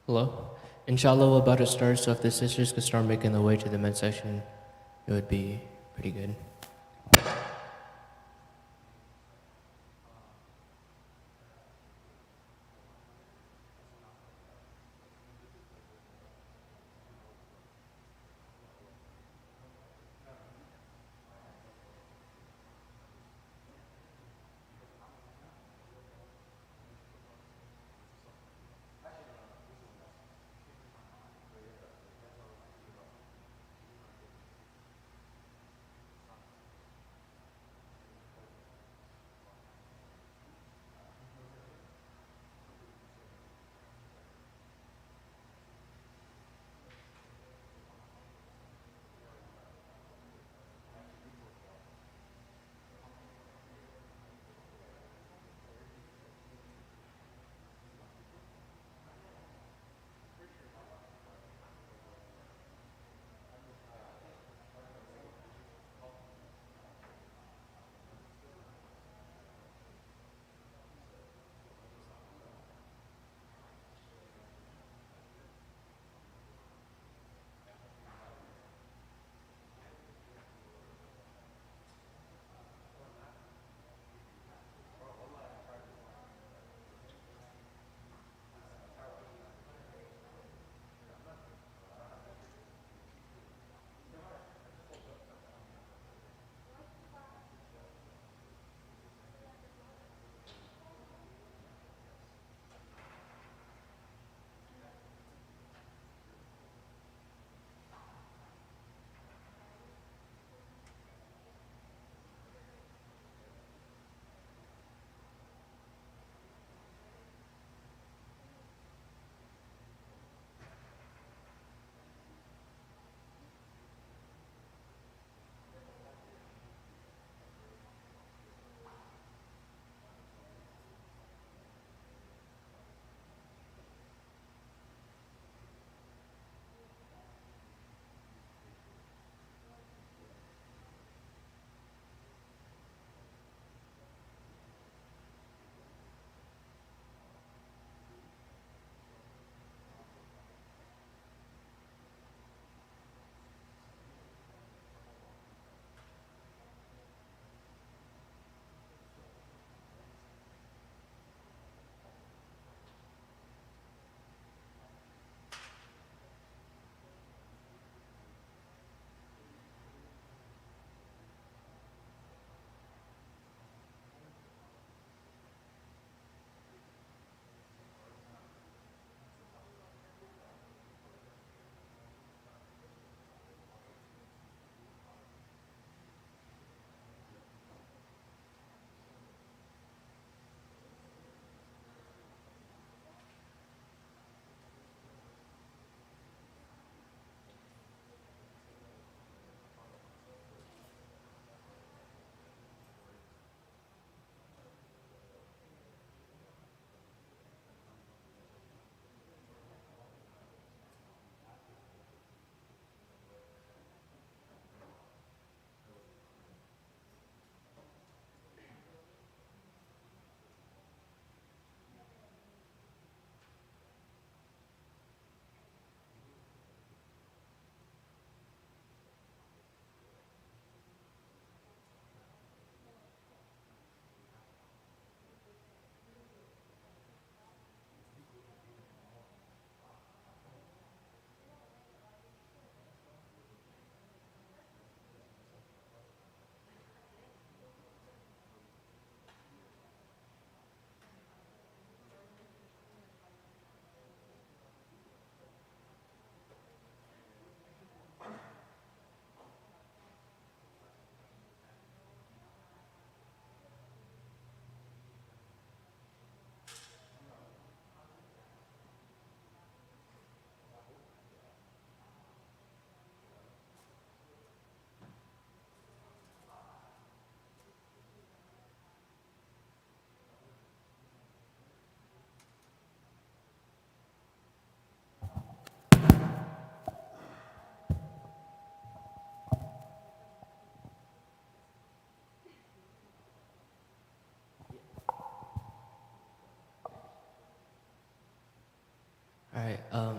Hello? Inshallah, we're about to start, so if the sisters could start making their way to the men's section, it would be pretty good.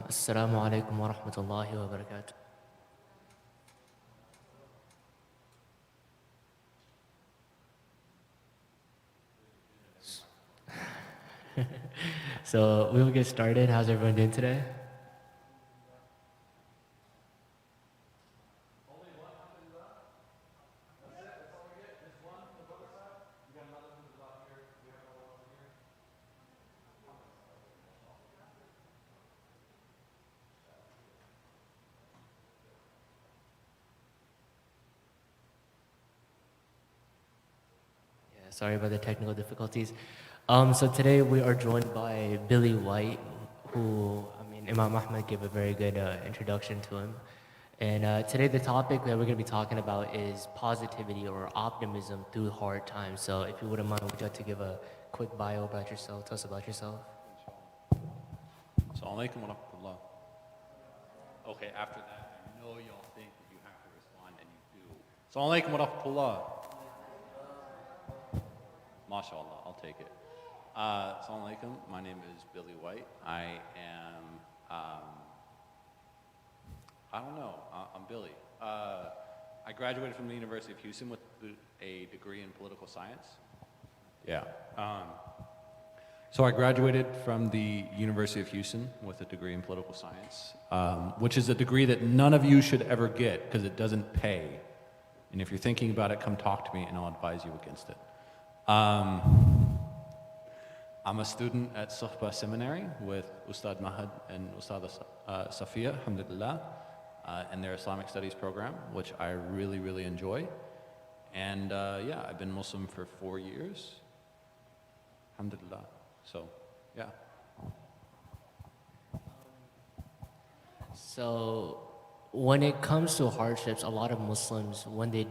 Assalamu alaikum wa rahmatullahi wa barakatuh. So we will get started. How's everyone doing today? Yeah, sorry about the technical difficulties. So today we are joined by Billy White, who, I mean, Imam Ahmed gave a very good introduction to him. And today the topic that we're going to be talking about is positivity or optimism through hard times. So if you wouldn't mind, would you like to give a quick bio about yourself? Tell us about yourself. Assalamu alaikum wa rahmatullah. Okay, after that, I know y'all think that you have to respond, and you do. Assalamu alaikum wa rahmatullah. MashaAllah, I'll take it. Assalamu alaikum, my name is Billy White. I am, I don't know, I'm Billy. I graduated from the University of Houston with a degree in political science. Yeah. So I graduated from the University of Houston with a degree in political science, which is a degree that none of you should ever get because it doesn't pay. And if you're thinking about it, come talk to me and I'll advise you against it. I'm a student at Suhbah Seminary with Ustad Mahad and Ustada Safiya, alhamdulillah, in their Islamic Studies program, which I really, really enjoy. And yeah, I've been Muslim for 4 years, alhamdulillah. So, yeah. So when it comes to hardships, a lot of Muslims, when they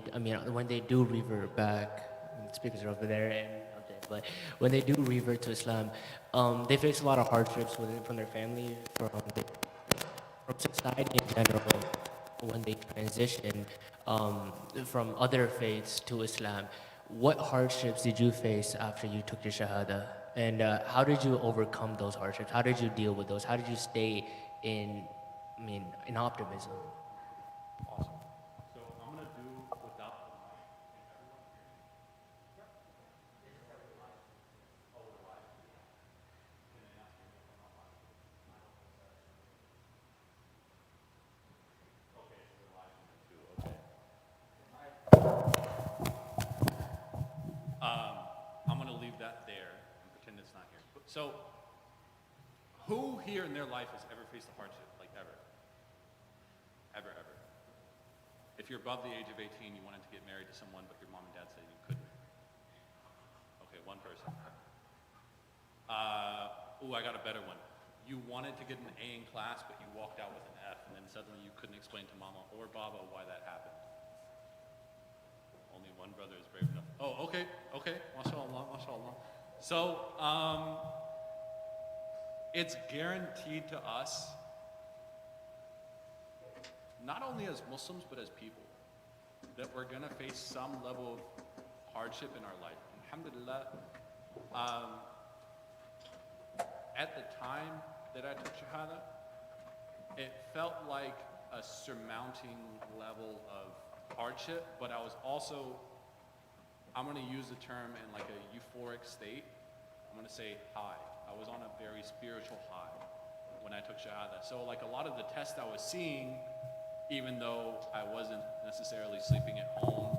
do revert back, speakers are over there, and okay, but when they do revert to Islam, they face a lot of hardships from their family, from society in general, when they transition from other faiths to Islam. What hardships did you face after you took your Shahada? And how did you overcome those hardships? How did you deal with those? How did you stay in optimism? Awesome. So I'm going to do without the mic. I'm going to leave that there and pretend it's not here. So, who here in their life has ever faced a hardship? Like ever? Ever, ever? If you're above the age of 18, you wanted to get married to someone, but your mom and dad said you couldn't. Okay, one person. I got a better one. You wanted to get an A in class, but you walked out with an F, and then suddenly you couldn't explain to mama or baba why that happened. Only one brother is brave enough. Oh, okay, mashallah, mashallah. So, it's guaranteed to us, not only as Muslims, but as people, that we're gonna face some level of hardship in our life. Alhamdulillah, at the time that I took Shahada, it felt like a surmounting level of hardship, but I was also, I'm going to use the term in like a euphoric state. I'm going to say high. I was on a very spiritual high when I took Shahada. So like a lot of the tests I was seeing, even though I wasn't necessarily sleeping at home,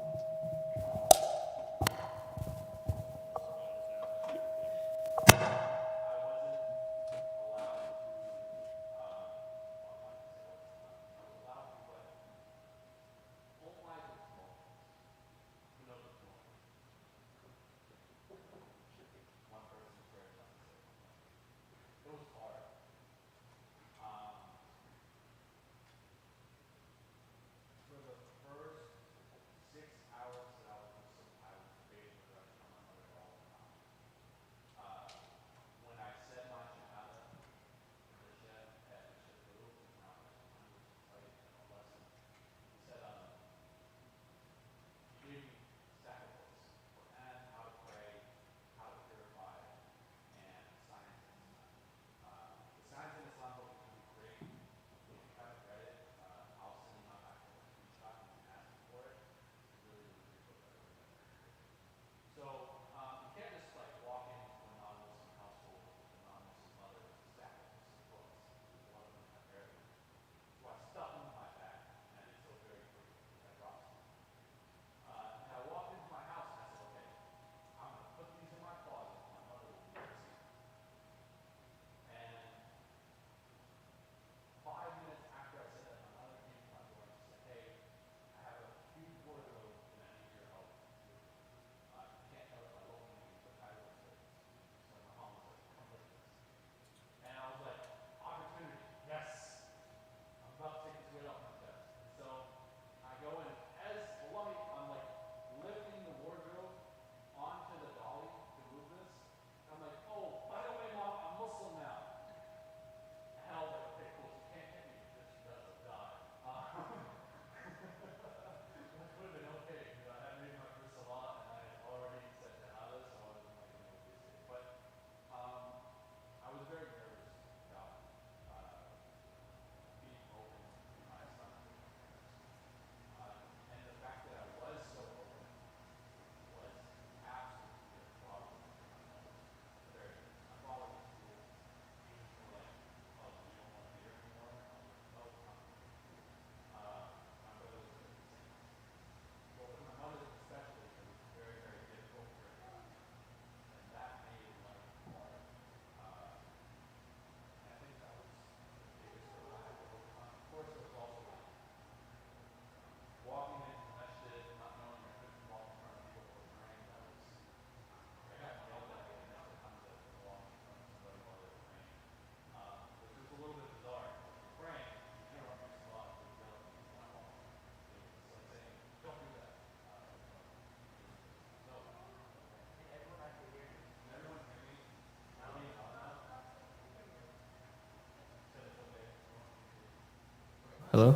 Hello?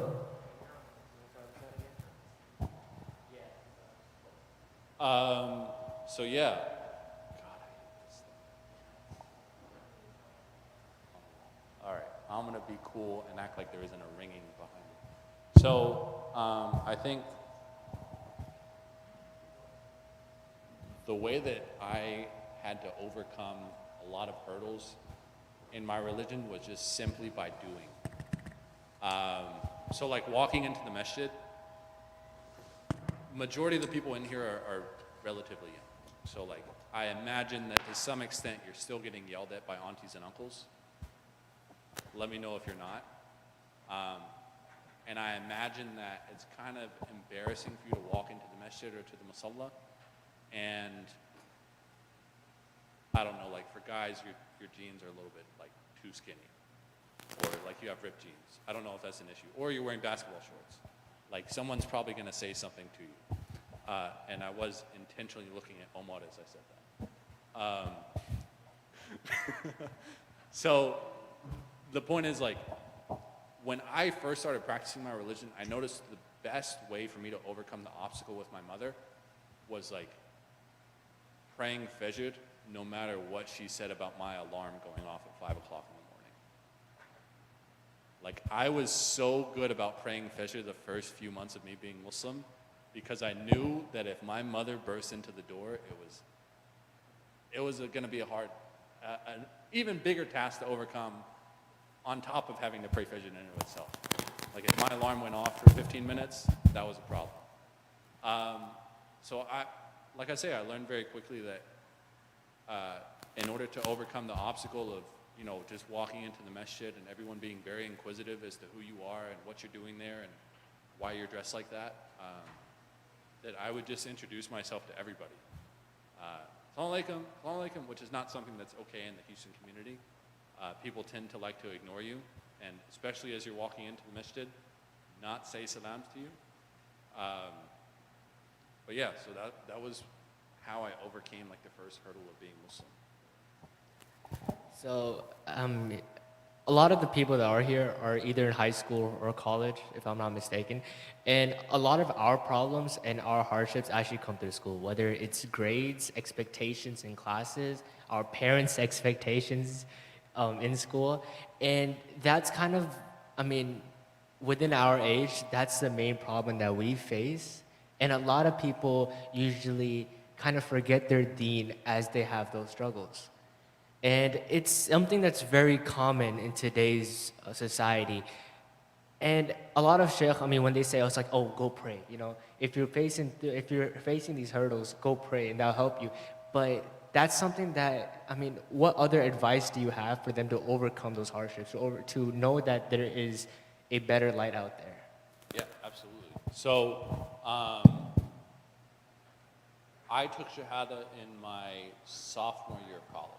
So yeah. God, I hate this thing. All right, I'm gonna be cool and act like there isn't a ringing behind me. So I think the way that I had to overcome a lot of hurdles in my religion was just simply by doing. So like walking into the masjid, majority of the people in here are relatively young. So like I imagine that to some extent you're still getting yelled at by aunties and uncles. Let me know if you're not. And I imagine that it's kind of embarrassing for you to walk into the masjid or to the musalla. And I don't know, like for guys, your jeans are a little bit like too skinny. Or like you have ripped jeans. I don't know if that's an issue. Or you're wearing basketball shorts. Like someone's probably gonna say something to you. And I was intentionally looking at Omar as I said that. So the point is like, when I first started practicing my religion, I noticed the best way for me to overcome the obstacle with my mother was like praying Fajr no matter what she said about my alarm going off at 5 o'clock in the morning. Like I was so good about praying Fajr the first few months of me being Muslim because I knew that if my mother burst into the door, it was gonna be an even bigger task to overcome on top of having to pray Fajr in and of itself. Like if my alarm went off for 15 minutes, that was a problem. So like I say, I learned very quickly that in order to overcome the obstacle of, just walking into the masjid and everyone being very inquisitive as to who you are and what you're doing there and why you're dressed like that, that I would just introduce myself to everybody. Assalamu alaikum, which is not something that's okay in the Houston community. People tend to like to ignore you, and especially as you're walking into the masjid, not say salams to you. But yeah, so that was how I overcame like the first hurdle of being Muslim. So, a lot of the people that are here are either in high school or college, if I'm not mistaken. And a lot of our problems and our hardships actually come through school, whether it's grades, expectations in classes, our parents' expectations in school. And that's kind of, within our age, that's the main problem that we face. And a lot of people usually kind of forget their deen as they have those struggles. And it's something that's very common in today's society. And a lot of sheikh, when they say, it's like, oh, go pray. If you're facing these hurdles, go pray, and that'll help you. But that's something that, what other advice do you have for them to overcome those hardships, or to know that there is a better light out there? Yeah, absolutely. So I took Shahada in my sophomore year of college.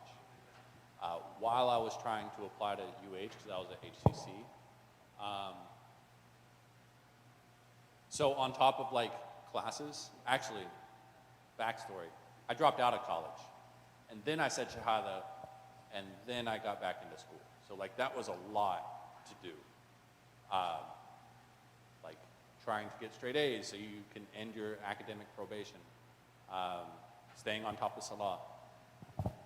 While I was trying to apply to UH, because I was at HCC. So on top of like classes, actually, backstory, I dropped out of college. And then I said Shahada, and then I got back into school. So like that was a lot to do. Like trying to get straight A's so you can end your academic probation. Staying on top of Salah.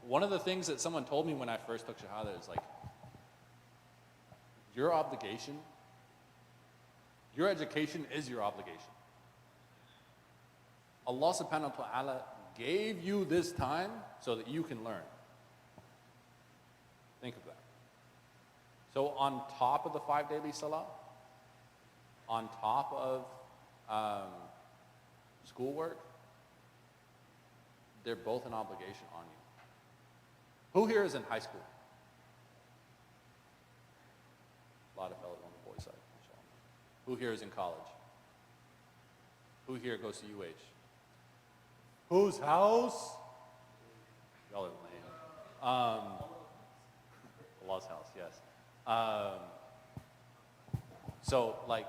One of the things that someone told me when I first took Shahada is like, your obligation, your education is your obligation. Allah subhanahu wa ta'ala gave you this time so that you can learn. Think of that. So on top of the 5 daily salah, on top of schoolwork, they're both an obligation on you. Who here is in high school? A lot of fellas on the boys' side. Who here is in college? Who here goes to UH? Whose house? Y'all are lame. Allah's house, yes. So, like,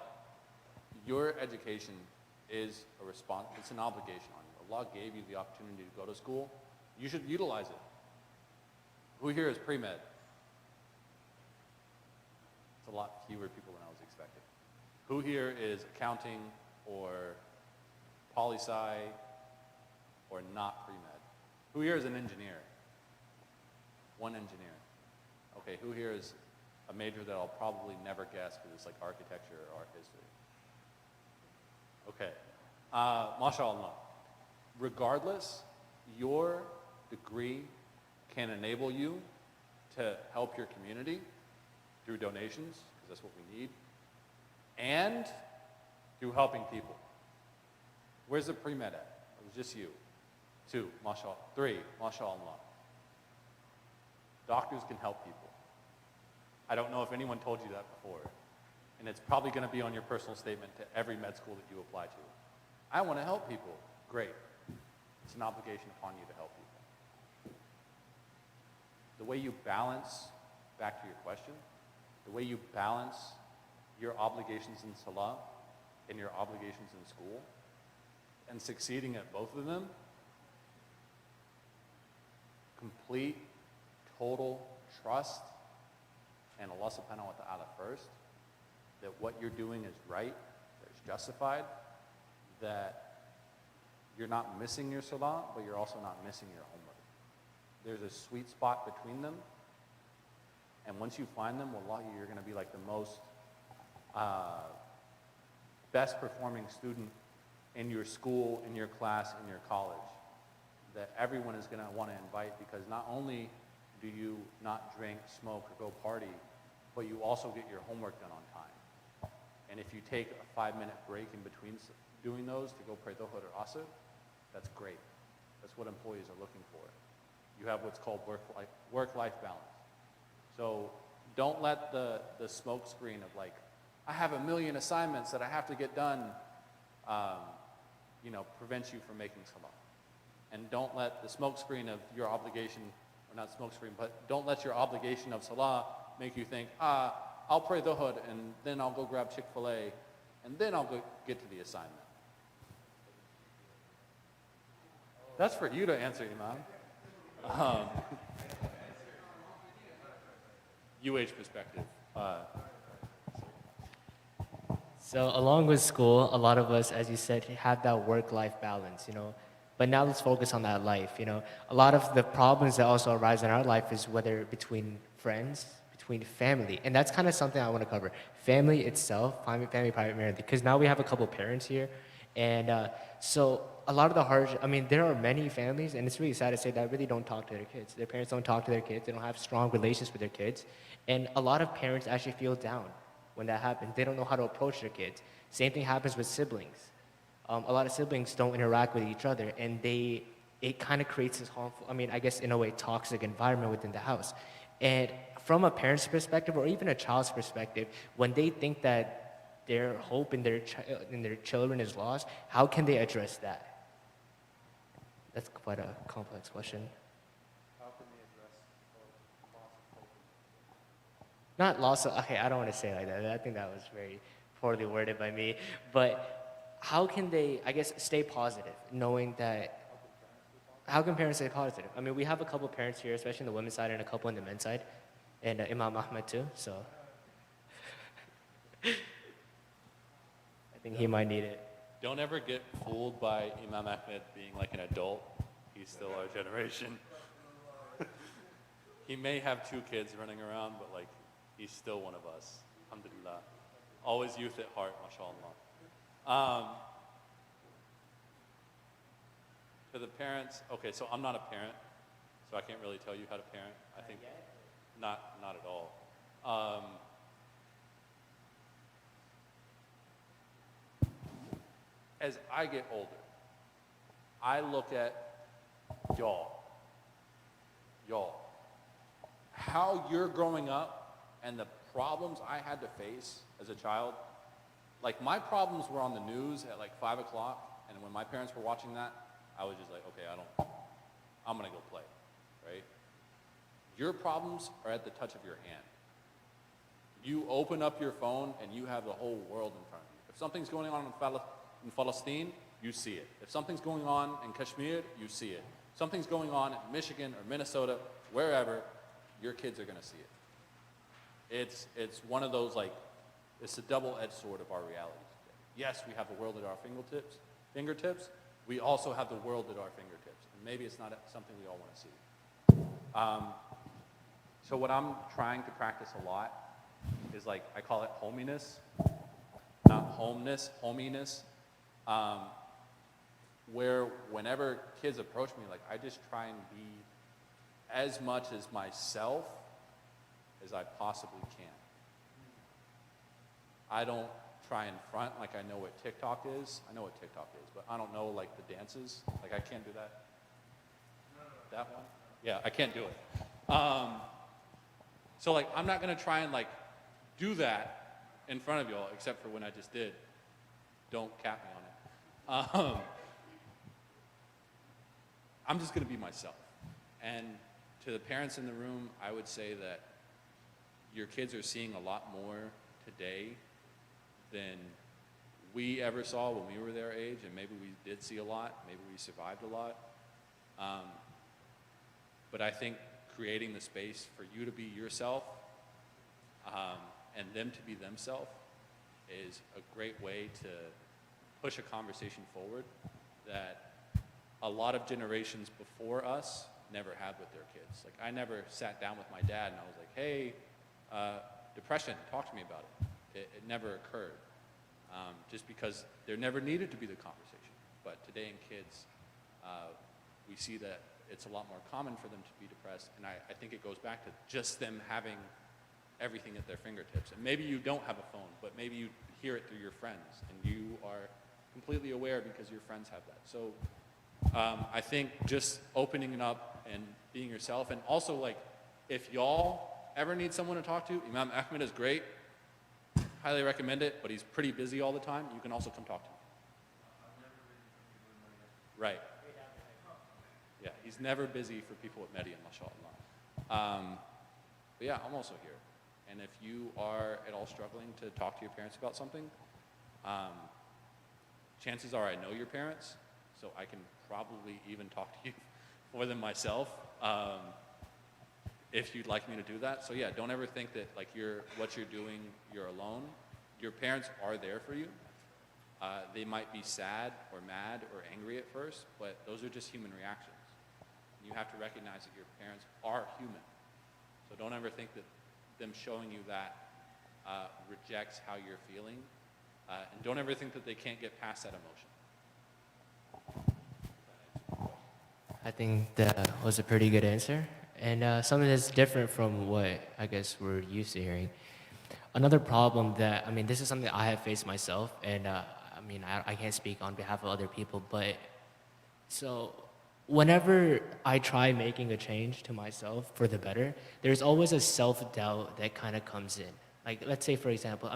your education is it's an obligation on you. Allah gave you the opportunity to go to school. You should utilize it. Who here is pre-med? It's a lot fewer people than I was expecting. Who here is accounting or poli-sci or not pre-med? Who here is an engineer? One engineer. Okay, who here is a major that I'll probably never guess because it's like architecture or art history? Okay, mashallah. Regardless, your degree can enable you to help your community through donations, because that's what we need, and through helping people. Where's the pre-med at? It was just you. 2, mashallah. 3, mashallah. Doctors can help people. I don't know if anyone told you that before, and it's probably going to be on your personal statement to every med school that you apply to. I want to help people. Great. It's an obligation upon you to help people. The way you balance, back to your question, the way you balance your obligations in salah and your obligations in school, and succeeding at both of them, complete, total trust and Allah subhanahu wa ta'ala first, that what you're doing is right, that it's justified, that you're not missing your salah, but you're also not missing your homework. There's a sweet spot between them, and once you find them, wallahi, you're going to be like the most best performing student in your school, in your class, in your college, that everyone is going to want to invite, because not only do you not drink, smoke, or go party, but you also get your homework done on time. And if you take a 5-minute break in between doing those to go pray Dhuhr or Asr, that's great. That's what employees are looking for. You have what's called work-life balance. So don't let the smoke screen of like, I have 1 million assignments that I have to get done, prevent you from making salah. And don't let the smoke screen of your obligation, or not smoke screen, but don't let your obligation of salah make you think, I'll pray Dhuhr and then I'll go grab Chick-fil-A and then I'll go get to the assignment. That's for you to answer, Imam. UH perspective. So along with school, a lot of us, as you said, have that work-life balance, But now let's focus on that life, A lot of the problems that also arise in our life is whether between friends, between family, and that's kind of something I want to cover. Family itself, family primarily, because now we have a couple parents here, and so a lot of the there are many families, and it's really sad to say that really don't talk to their kids. Their parents don't talk to their kids. They don't have strong relations with their kids, and a lot of parents actually feel down when that happens. They don't know how to approach their kids. Same thing happens with siblings. A lot of siblings don't interact with each other, and it kind of creates this harmful, I guess in a way, toxic environment within the house. And from a parent's perspective, or even a child's perspective, when they think that their hope in their children is lost, how can they address that? That's quite a complex question. How can they address loss of hope? Not loss of, okay, I don't want to say it like that. I think that was very poorly worded by me. But how can they, I guess, stay positive, knowing that, how can parents stay positive? We have a couple parents here, especially on the women's side, and a couple on the men's side, and Imam Ahmed too, so. I think he might need it. Don't ever get fooled by Imam Ahmed being like an adult. He's still our generation. He may have 2 kids running around, but like, he's still one of us. Alhamdulillah. Always youth at heart, mashallah. To the parents, okay, so I'm not a parent, so I can't really tell you how to parent. I think not at all. As I get older, I look at y'all, how you're growing up and the problems I had to face as a child. Like, my problems were on the news at like 5 o'clock, and when my parents were watching that, I was just like, okay, I'm gonna go play, right? Your problems are at the touch of your hand. You open up your phone and you have the whole world in front of you. If something's going on in Palestine, you see it. If something's going on in Kashmir, you see it. If something's going on in Michigan or Minnesota, wherever, your kids are gonna see it. It's one of those like It's the double-edged sword of our reality today. Yes, we have the world at our fingertips. We also have the world at our fingertips. And maybe it's not something we all want to see. So what I'm trying to practice a lot is like, I call it hominess, not homeness, hominess, where whenever kids approach me, like I just try and be as much as myself as I possibly can. I don't try and front like I know what TikTok is. I know what TikTok is, but I don't know like the dances. Like I can't do that. That one? Yeah, I can't do it. So like I'm not gonna try and like do that in front of y'all, except for when I just did. Don't cap me on it. I'm just gonna be myself. And to the parents in the room, I would say that your kids are seeing a lot more today than we ever saw when we were their age, and maybe we did see a lot, maybe we survived a lot. But I think creating the space for you to be yourself and them to be themselves is a great way to push a conversation forward that a lot of generations before us never had with their kids. Like I never sat down with my dad and I was like, hey, depression, talk to me about it. It never occurred, just because there never needed to be the conversation. But today in kids, we see that it's a lot more common for them to be depressed, and I think it goes back to just them having everything at their fingertips. And maybe you don't have a phone, but maybe you hear it through your friends, and you are completely aware because your friends have that. So I think just opening it up and being yourself, and also like, if y'all ever need someone to talk to, Imam Ahmed is great. Highly recommend it, but he's pretty busy all the time. You can also come talk to him. Right. Yeah, he's never busy for people at Median, mashallah. But yeah, I'm also here. And if you are at all struggling to talk to your parents about something, chances are I know your parents, so I can probably even talk to you for them myself, if you'd like me to do that. So yeah, don't ever think that like what you're doing, you're alone. Your parents are there for you. They might be sad or mad or angry at first, but those are just human reactions. You have to recognize that your parents are human. So don't ever think that them showing you that rejects how you're feeling. And don't ever think that they can't get past that emotion. I think that was a pretty good answer, and something that's different from what I guess we're used to hearing. Another problem that, I mean, this is something I have faced myself, and I can't speak on behalf of other people, but so whenever I try making a change to myself for the better, there's always a self-doubt that kind of comes in. Like, let's say, for example,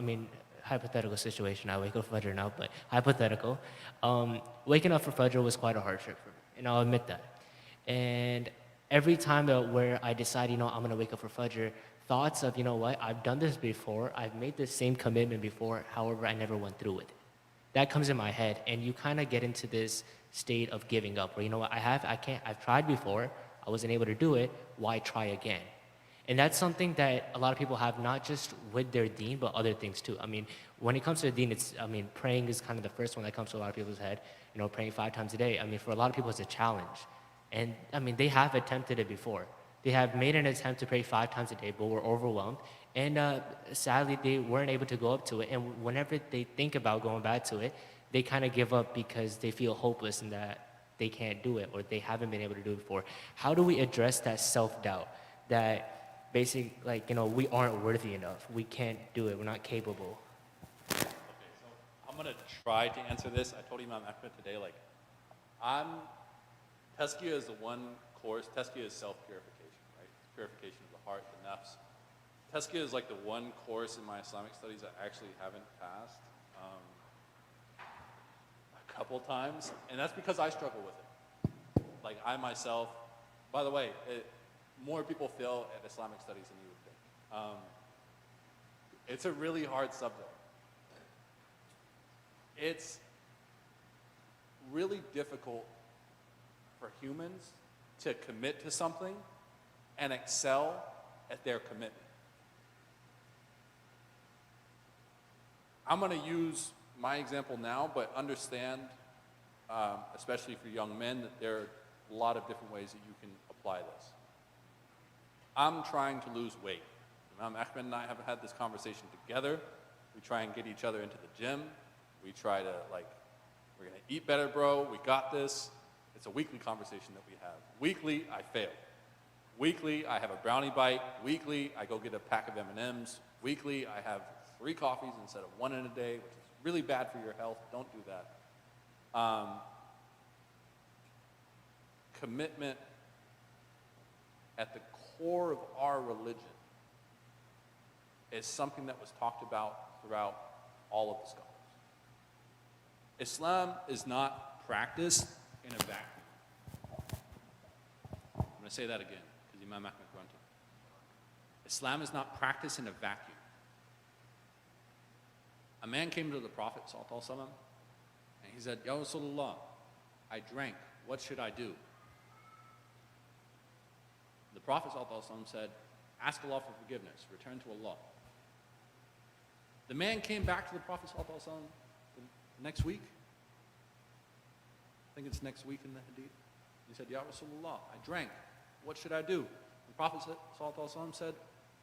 hypothetical situation, I wake up for Fajr now, but hypothetical, waking up for Fajr was quite a hardship for me, and I'll admit that. And every time where I decide, I'm gonna wake up for Fajr, thoughts of, I've done this before, I've made the same commitment before, however, I never went through with it. That comes in my head, and you kind of get into this state of giving up, where, I've tried before, I wasn't able to do it, why try again? And that's something that a lot of people have, not just with their deen, but other things too. When it comes to the deen, praying is kind of the first one that comes to a lot of people's head, praying 5 times a day. For a lot of people, it's a challenge. And, they have attempted it before. They have made an attempt to pray 5 times a day, but were overwhelmed. And sadly, they weren't able to go up to it. And whenever they think about going back to it, they kind of give up because they feel hopeless and that they can't do it or they haven't been able to do it before. How do we address that self-doubt that basically, we aren't worthy enough, we can't do it, we're not capable? Okay, so I'm gonna try to answer this. I told Imam Ahmed today, Tazkiyah is the one course, Tazkiyah is self-purification, right? Purification of the heart, the nafs. Tazkiyah is like the one course in my Islamic studies I actually haven't passed a couple times, and that's because I struggle with it. Like I myself, by the way, more people fail at Islamic studies than you would think. It's a really hard subject. It's really difficult for humans to commit to something and excel at their commitment. I'm going to use my example now, but understand, especially for young men, that there are a lot of different ways that you can apply this. I'm trying to lose weight. Imam Ahmed and I have had this conversation together. We try and get each other into the gym. We try to, like, we're going to eat better, bro. We got this. It's a weekly conversation that we have. Weekly, I fail. Weekly, I have a brownie bite. Weekly, I go get a pack of M&Ms. Weekly, I have 3 coffees instead of 1 in a day, which is really bad for your health. Don't do that. Commitment at the core of our religion is something that was talked about throughout all of the scholars. Islam is not practiced in a vacuum. I'm going to say that again, because Imam Ahmed grunted. Islam is not practiced in a vacuum. A man came to the Prophet ﷺ, and he said, Ya Rasulullah, I drank. What should I do? The Prophet ﷺ said, ask Allah for forgiveness. Return to Allah. The man came back to the Prophet ﷺ the next week. I think it's next week in the hadith. He said, Ya Rasulullah, I drank. What should I do? The Prophet ﷺ said,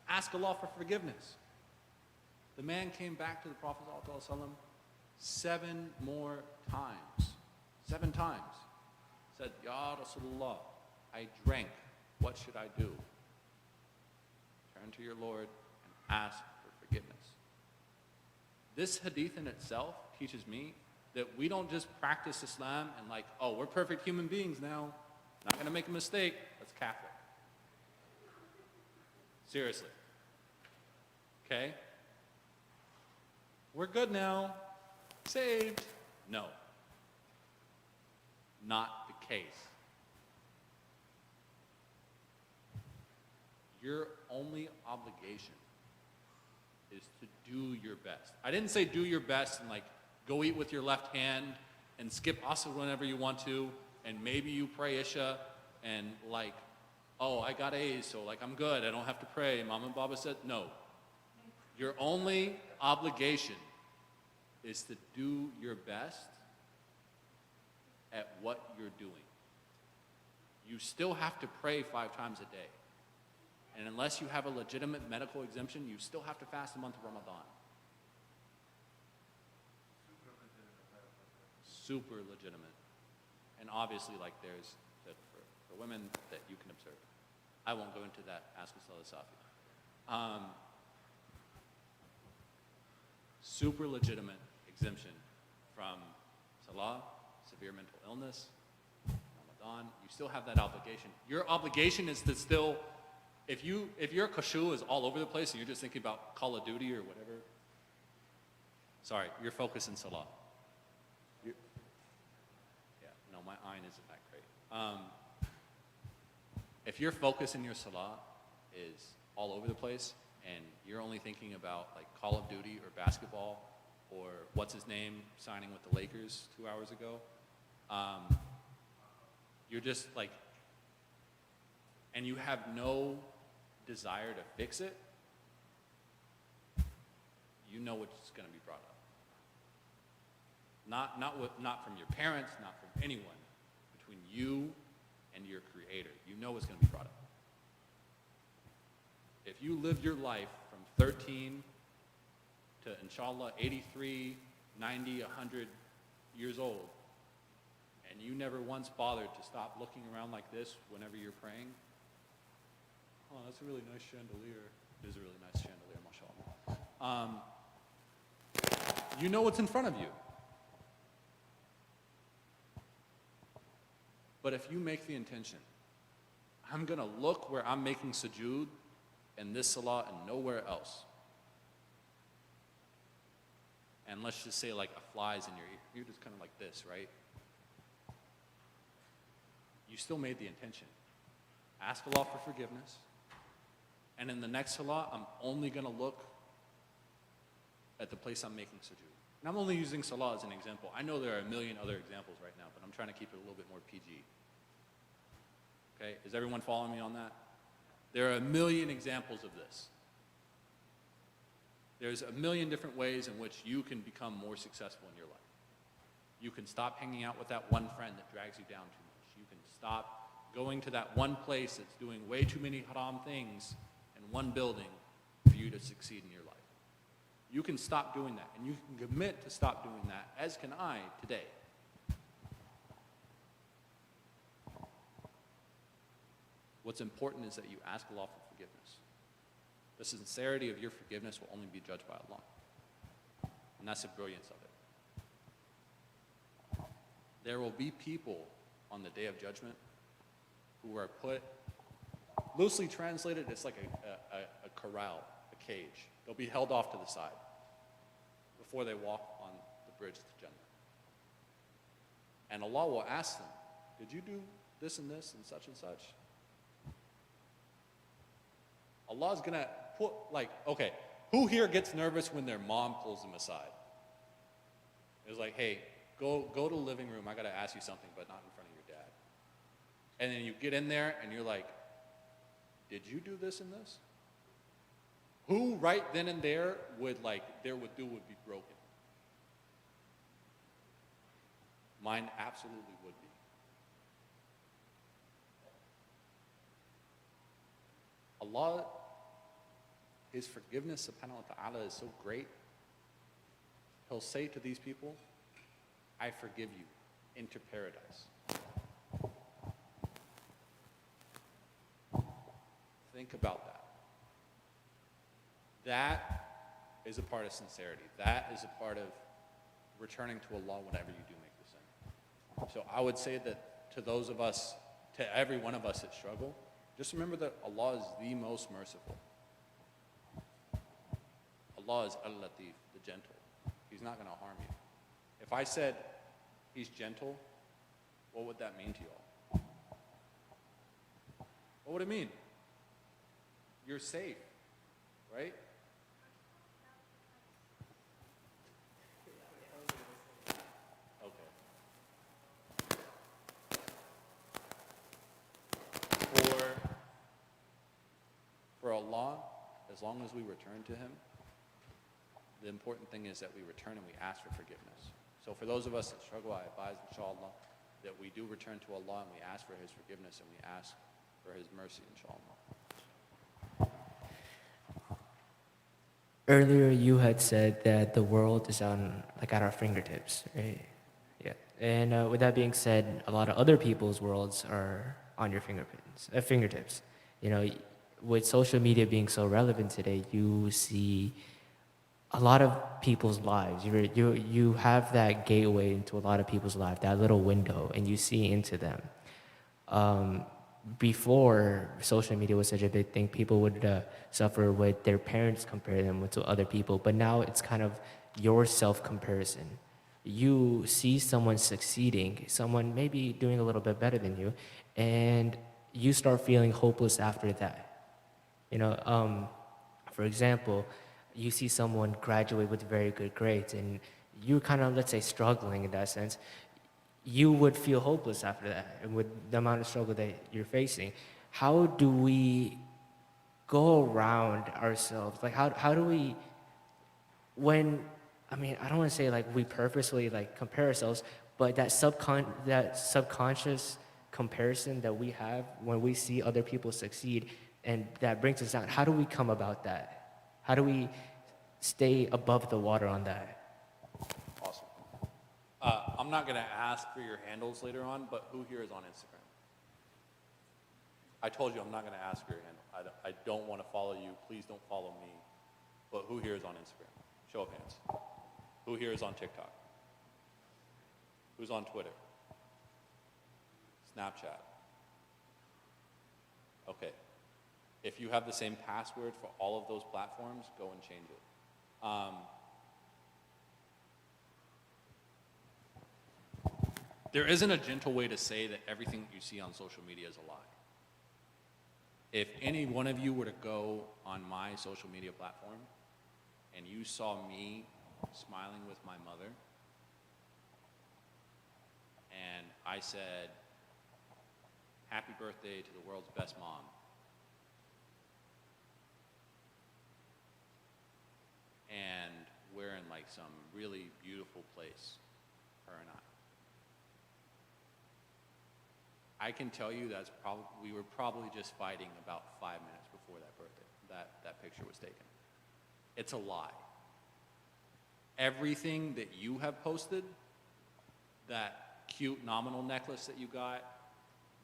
ask Allah for forgiveness. The man came back to the Prophet ﷺ 7 more times. 7 times. Said, Ya Rasulullah, I drank. What should I do? Turn to your Lord and ask for forgiveness. This hadith in itself teaches me that we don't just practice Islam and like, oh, we're perfect human beings now. Not going to make a mistake. That's Catholic. Seriously. Okay? We're good now. Saved. No. Not the case. Your only obligation is to do your best. I didn't say do your best and like go eat with your left hand and skip asr whenever you want to, and maybe you pray Isha and like, oh, I got A's, so like I'm good, I don't have to pray. Mama and Baba said, no. Your only obligation is to do your best at what you're doing. You still have to pray 5 times a day. And unless you have a legitimate medical exemption, you still have to fast the month of Ramadan. Super legitimate. And obviously, like there's, that for women that you can observe. I won't go into that, ask Ustad Safi. Super legitimate exemption from salah, severe mental illness, Ramadan. You still have that obligation. Your obligation is to still, if your kashu is all over the place and you're just thinking about Call of Duty or whatever, sorry, you're focused in salah. No, my ayn isn't that great. If your focus in your salah is all over the place and you're only thinking about like Call of Duty or basketball or what's his name signing with the Lakers 2 hours ago, you're just like, and you have no desire to fix it, you know what's going to be brought up. Not from your parents, not from anyone. Between you and your Creator, you know what's going to be brought up. If you live your life from 13 to, inshallah, 83, 90, 100 years old, and you never once bothered to stop looking around like this whenever you're praying, oh, that's a really nice chandelier. It is a really nice chandelier, mashallah. You know what's in front of you. But if you make the intention, I'm going to look where I'm making sujood in this salah and nowhere else. And let's just say like a fly's in your ear. You're just kind of like this, right? You still made the intention. Ask Allah for forgiveness. And in the next salah, I'm only going to look at the place I'm making sujood. And I'm only using salah as an example. I know there are a million other examples right now, but I'm trying to keep it a little bit more PG. Okay, is everyone following me on that? There are a million examples of this. There's a million different ways in which you can become more successful in your life. You can stop hanging out with that one friend that drags you down too much. You can stop going to that one place that's doing way too many haram things in one building for you to succeed in your life. You can stop doing that, and you can commit to stop doing that, as can I today. What's important is that you ask Allah for forgiveness. The sincerity of your forgiveness will only be judged by Allah. And that's the brilliance of it. There will be people on the Day of Judgment who are put, loosely translated, it's like a corral, a cage. They'll be held off to the side before they walk on the bridge to Jannah. And Allah will ask them, did you do this and such and such? Allah's gonna put, like, okay, who here gets nervous when their mom pulls them aside? It's like, hey, go to the living room, I gotta ask you something, but not in front of your dad. And then you get in there and you're like, did you do this and this? Who right then and there would, like, their wudu would be broken? Mine absolutely would be. Allah, His forgiveness, subhanahu wa ta'ala, is so great. He'll say to these people, I forgive you, enter paradise. Think about that. That is a part of sincerity. That is a part of returning to Allah whenever you do make the sin. So I would say that to those of us, to every one of us that struggle, just remember that Allah is the most merciful. Allah is Al-Latif, the gentle. He's not going to harm you. If I said He's gentle, what would that mean to you all? What would it mean? You're safe, right? For Allah, as long as we return to Him, the important thing is that we return and we ask for forgiveness. So for those of us that struggle, I advise, inshallah, that we do return to Allah and we ask for His forgiveness and we ask for His mercy, inshallah. Earlier, you had said that the world is at our fingertips, right? Yeah. And with that being said, a lot of other people's worlds are on your fingertips. You know, with social media being so relevant today, you see a lot of people's lives. You have that gateway into a lot of people's lives, that little window, and you see into them. Before social media was such a big thing, people would suffer with their parents comparing them to other people, but now it's kind of your self-comparison. You see someone succeeding, someone maybe doing a little bit better than you, and you start feeling hopeless after that. You know, for example, you see someone graduate with very good grades and you're kind of, let's say, struggling in that sense. You would feel hopeless after that, and with the amount of struggle that you're facing. How do we go around ourselves? Like, how do we, I don't want to say like we purposely like compare ourselves, but that subconscious comparison that we have when we see other people succeed, and that brings us down. How do we come about that? How do we stay above the water on that? Awesome. I'm not going to ask for your handles later on, but who here is on Instagram? I told you I'm not going to ask for your handle. I don't want to follow you. Please don't follow me. But who here is on Instagram? Show of hands. Who here is on TikTok? Who's on Twitter? Snapchat? Okay. If you have the same password for all of those platforms, go and change it. There isn't a gentle way to say that everything you see on social media is a lie. If any one of you were to go on my social media platform and you saw me smiling with my mother, and I said, happy birthday to the world's best mom, some really beautiful place, her and I can tell you we were probably just fighting about 5 minutes before that birthday, that picture was taken. It's a lie. Everything that you have posted, that cute nominal necklace that you got,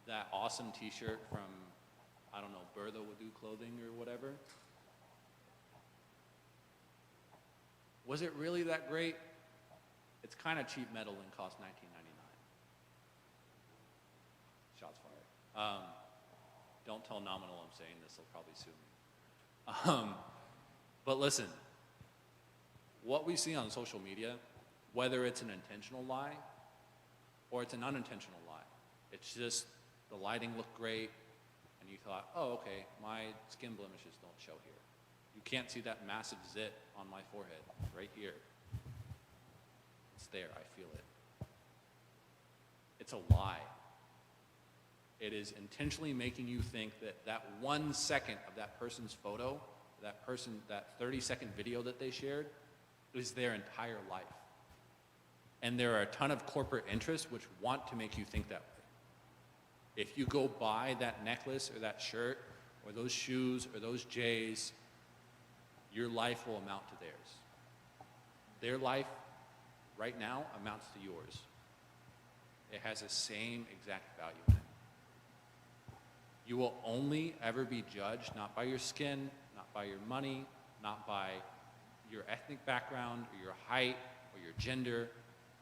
that awesome t-shirt from, I don't know, Bertha would do clothing or whatever. Was it really that great? It's kind of cheap metal and cost $19.99. Shots fired. Don't tell Nominal I'm saying this, they'll probably sue me. But listen, what we see on social media, whether it's an intentional lie or it's an unintentional lie, it's just the lighting looked great and you thought, oh, okay, my skin blemishes don't show here. You can't see that massive zit on my forehead right here. It's there, I feel it. It's a lie. It is intentionally making you think that 1 second of that person's photo, that 30-second video that they shared, is their entire life. And there are a ton of corporate interests which want to make you think that way. If you go buy that necklace or that shirt or those shoes or those J's, your life will amount to theirs. Their life right now amounts to yours. It has the same exact value in it. You will only ever be judged not by your skin, not by your money, not by your ethnic background or your height or your gender.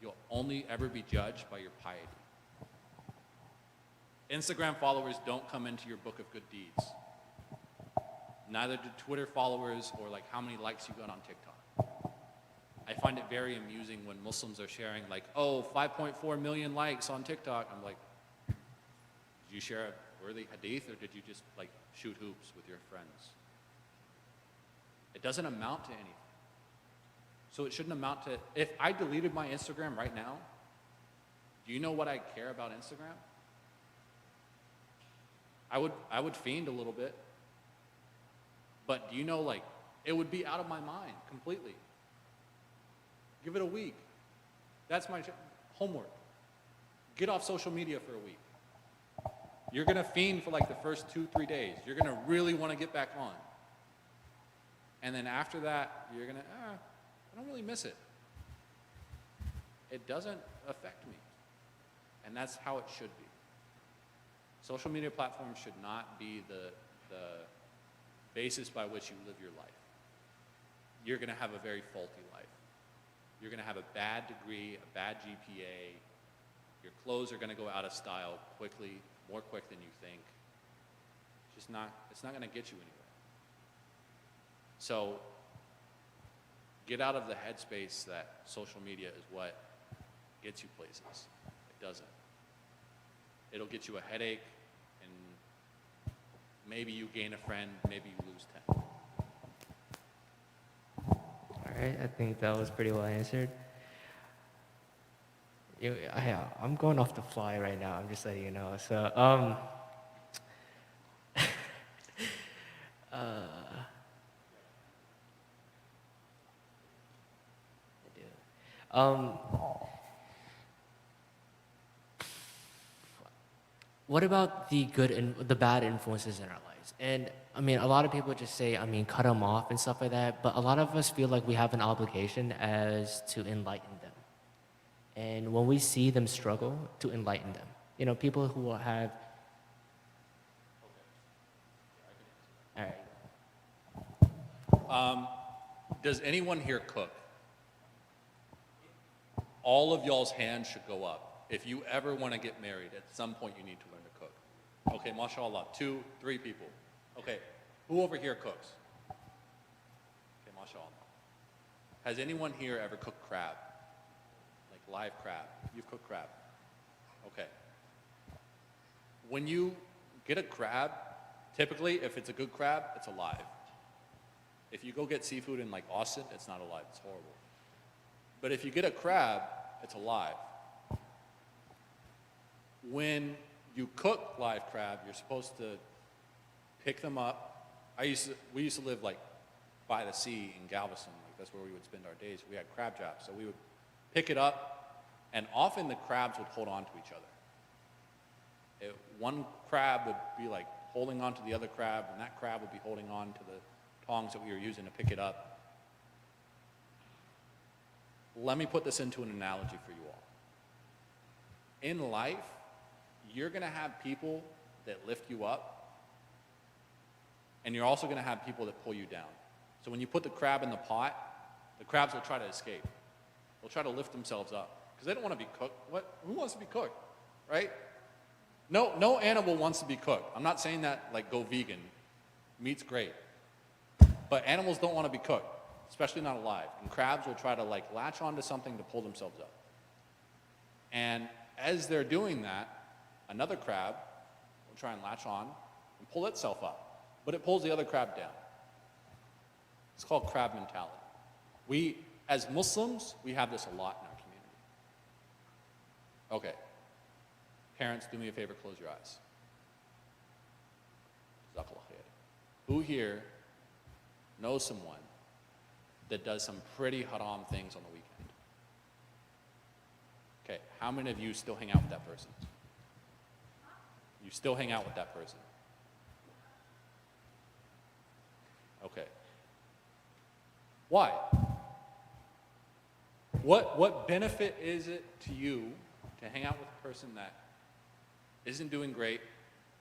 You'll only ever be judged by your piety. Instagram followers don't come into your book of good deeds. Neither do Twitter followers or like how many likes you got on TikTok. I find it very amusing when Muslims are sharing like, oh, 5.4 million likes on TikTok. I'm like, did you share a worthy hadith or did you just like shoot hoops with your friends? It doesn't amount to anything. So it shouldn't amount to, if I deleted my Instagram right now, do you know what I care about Instagram? I would fiend a little bit. But do you know, like, it would be out of my mind completely. Give it a week. That's my homework. Get off social media for a week. You're gonna fiend for like the first 2-3 days. You're gonna really wanna get back on. And then after that, you're gonna, I don't really miss it. It doesn't affect me. And that's how it should be. Social media platforms should not be the basis by which you live your life. You're gonna have a very faulty life. You're gonna have a bad degree, a bad GPA. Your clothes are gonna go out of style quickly, more quick than you think. It's not gonna get you anywhere. So get out of the headspace that social media is what gets you places. It doesn't. It'll get you a headache, and maybe you gain a friend, maybe you lose 10. All right, I think that was pretty well answered. I'm going off the fly right now, I'm just letting you know. So, what about the good and the bad influences in our lives? And I mean, a lot of people just say, I mean, cut them off and stuff like that. But a lot of us feel like we have an obligation as to enlighten them. And when we see them struggle, to enlighten them. You know, people who will have. All right. Does anyone here cook? All of y'all's hands should go up. If you ever want to get married, at some point you need to learn to cook. Okay, mashallah, 2, 3 people. Okay, who over here cooks? Okay, mashallah. Has anyone here ever cooked crab? Like live crab? You've cooked crab? Okay. When you get a crab, typically, if it's a good crab, it's alive. If you go get seafood in like Austin, it's not alive, it's horrible. But if you get a crab, it's alive. When you cook live crab, you're supposed to pick them up. We used to live like by the sea in Galveston, like Like that's where we would spend our days. We had crab traps, so we would pick it up, and often the crabs would hold on to each other. One crab would be like holding on to the other crab, and that crab would be holding on to the tongs that we were using to pick it up. Let me put this into an analogy for you all. In life, you're going to have people that lift you up, and you're also going to have people that pull you down. So when you put the crab in the pot, the crabs will try to escape. They'll try to lift themselves up because they don't want to be cooked. Who wants to be cooked, right? No animal wants to be cooked. I'm not saying that like go vegan. Meat's great. But animals don't want to be cooked, especially not alive. And crabs will try to like latch onto something to pull themselves up. And as they're doing that, another crab will try and latch on and pull itself up. But it pulls the other crab down. It's called crab mentality. We, as Muslims, we have this a lot in our community. Okay. Parents, do me a favor, close your eyes. Who here knows someone that does some pretty haram things on the weekend? Okay, how many of you still hang out with that person? You still hang out with that person? Okay. Why? What benefit is it to you to hang out with a person that isn't doing great,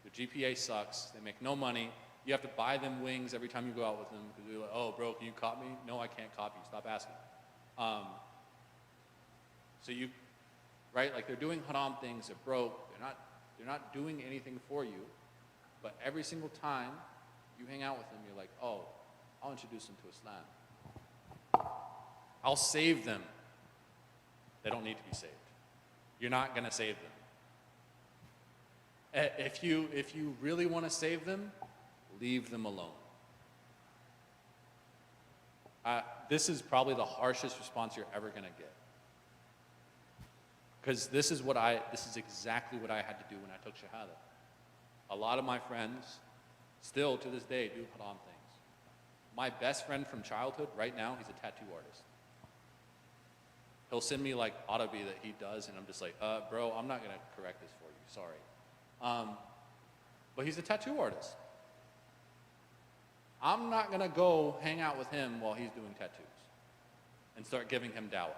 the GPA sucks, they make no money, you have to buy them wings every time you go out with them because you're like, oh, bro, can you cop me? No, I can't cop you. Stop asking. So you, right? Like they're doing haram things. They're broke. They're not doing anything for you. But every single time you hang out with them, you're like, oh, I'll introduce them to Islam. I'll save them. They don't need to be saved. You're not going to save them. If you really want to save them, leave them alone. This is probably the harshest response you're ever going to get. Because this is exactly what I had to do when I took Shahada. A lot of my friends still to this day do haram things. My best friend from childhood, right now, he's a tattoo artist. He'll send me like autobi that he does, and I'm just like, bro, I'm not going to correct this for you, sorry. But he's a tattoo artist. I'm not going to go hang out with him while he's doing tattoos and start giving him dawah.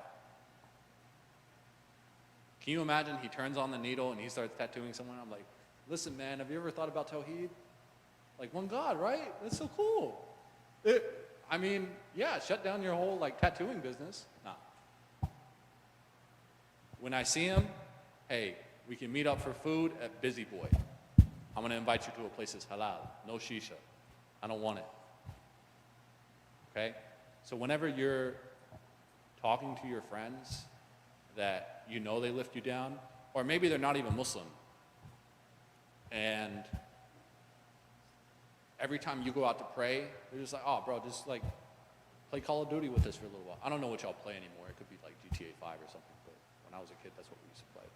Can you imagine he turns on the needle and he starts tattooing someone? I'm like, listen, man, have you ever thought about Tawheed? Like one God, right? That's so cool. Shut down your whole like tattooing business. Nah. When I see him, hey, we can meet up for food at Busy Boy. I'm going to invite you to a place that's halal, no shisha. I don't want it. Okay? So whenever you're talking to your friends that you know they lift you down, or maybe they're not even Muslim, and every time you go out to pray, they're just like, oh, bro, just like play Call of Duty with us for a little while. I don't know what y'all play anymore. It could be like GTA 5 or something, but when I was a kid, that's what we used to play.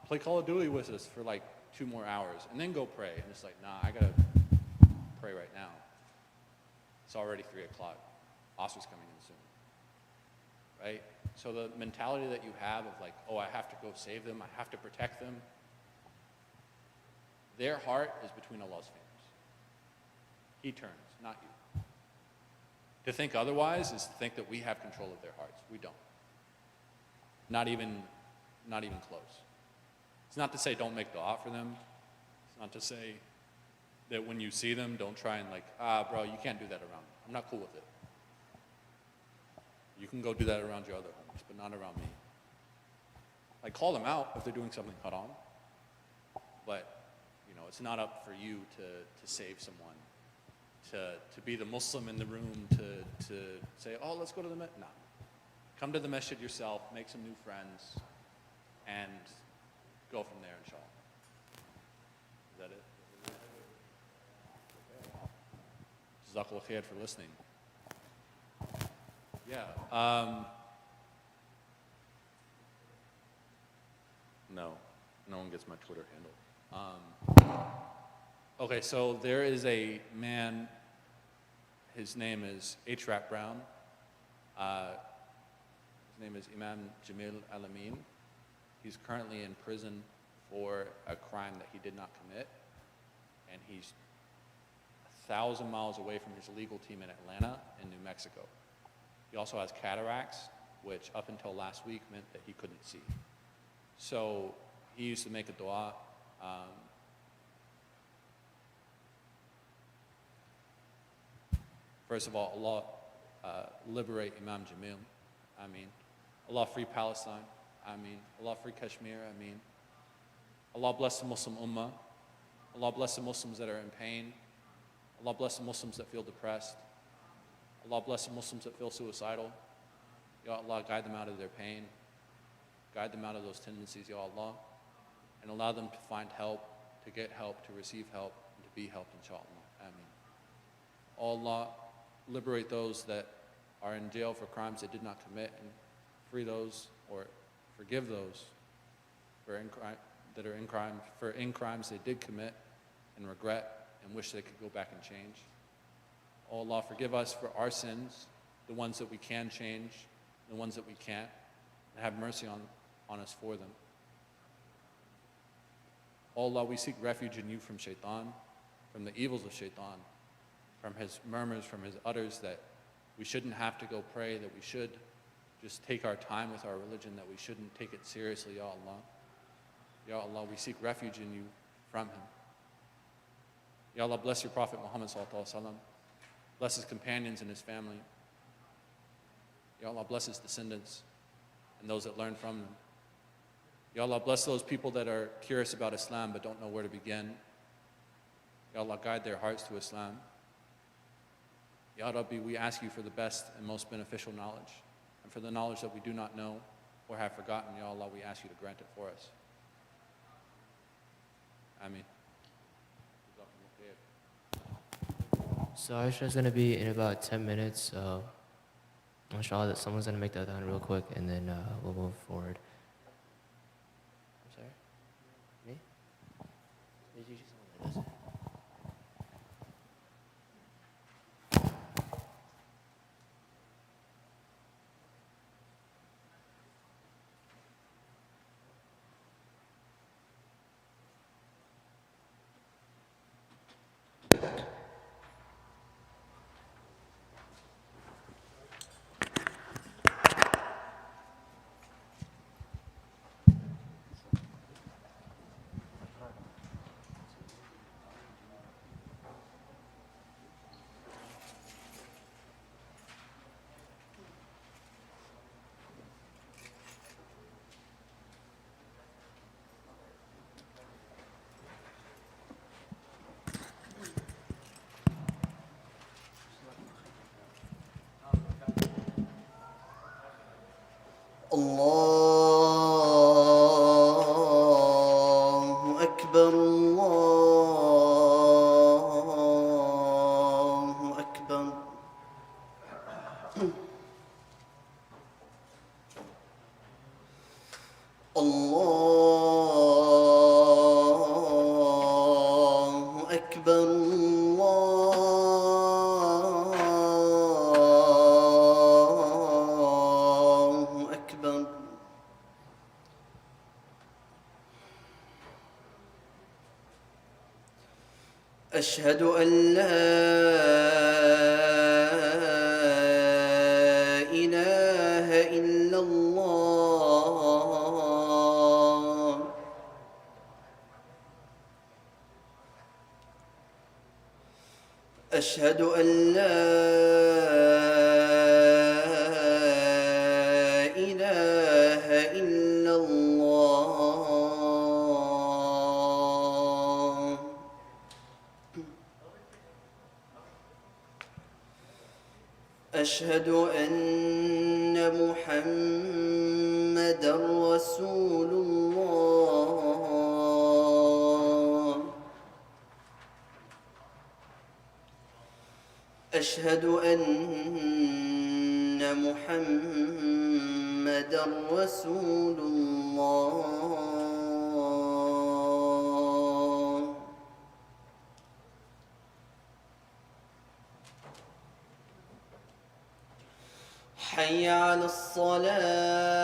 Play Call of Duty with us for like 2 more hours, and then go pray. And it's like, nah, I gotta pray right now. It's already 3 o'clock. Oscar's coming in soon. Right? So the mentality that you have of like, oh, I have to go save them, I have to protect them, their heart is between Allah's fingers. He turns, not you. To think otherwise is to think that we have control of their hearts. We don't. Not even close. It's not to say don't make dua for them. It's not to say that when you see them, don't try and like, bro, you can't do that around me. I'm not cool with it. You can go do that around your other homies, but not around me. Like, call them out if they're doing something haram. But, it's not up for you to save someone, to be the Muslim in the room, to say, oh, let's go to the masjid. No. Come to the masjid yourself, make some new friends, and go from there, inshallah. Is that it? Jazakallah khair for listening. Yeah. No one gets my Twitter handle. Okay, so there is a man, his name is H. Brown. His name is Imam Jamil Al-Amin. He's currently in prison for a crime that he did not commit, and he's 1,000 miles away from his legal team in Atlanta in New Mexico. He also has cataracts, which up until last week meant that he couldn't see. So he used to make a dua. First of all, Allah liberate Imam Jamil. Ameen. Allah free Palestine. Ameen. Allah free Kashmir. Ameen. Allah bless the Muslim Ummah. Allah bless the Muslims that are in pain. Allah bless the Muslims that feel depressed. Allah bless the Muslims that feel suicidal. Ya Allah, guide them out of their pain. Guide them out of those tendencies, Ya Allah. And allow them to find help, to get help, to receive help, and to be helped, inshaAllah. Ameen. Allah, liberate those that are in jail for crimes they did not commit, and free those or forgive those that are in crimes they did commit and regret and wish they could go back and change. Oh Allah, forgive us for our sins, the ones that we can change, the ones that we can't, and have mercy on us for them. Oh Allah, we seek refuge in you from shaitan, from the evils of shaitan, from his murmurs, from his utters, that we shouldn't have to go pray, that we should just take our time with our religion, that we shouldn't take it seriously, Ya Allah. Ya Allah, we seek refuge in you from him. Ya Allah, bless your Prophet Muhammad sallallahu alaihi wasallam. Bless his companions and his family. Ya Allah, bless his descendants and those that learn from them. Ya Allah, bless those people that are curious about Islam but don't know where to begin. Ya Allah, guide their hearts to Islam. Ya Rabbi, we ask you for the best and most beneficial knowledge, and for the knowledge that we do not know or have forgotten, Ya Allah, we ask you to grant it for us. Ameen. So Aisha is going to be in about 10 minutes. Inshallah, that someone's going to make the adhan real quick, and then we'll move forward. I'm sorry? Me? There's usually someone that does it. الله أكبر الله أكبر الله أكبر الله أكبر أشهد أن لا إله إلا الله أشهد أن لا إله إلا الله أشهد أن محمدًا رسول الله أشهد أن محمدًا رسول الله حي على الصلاة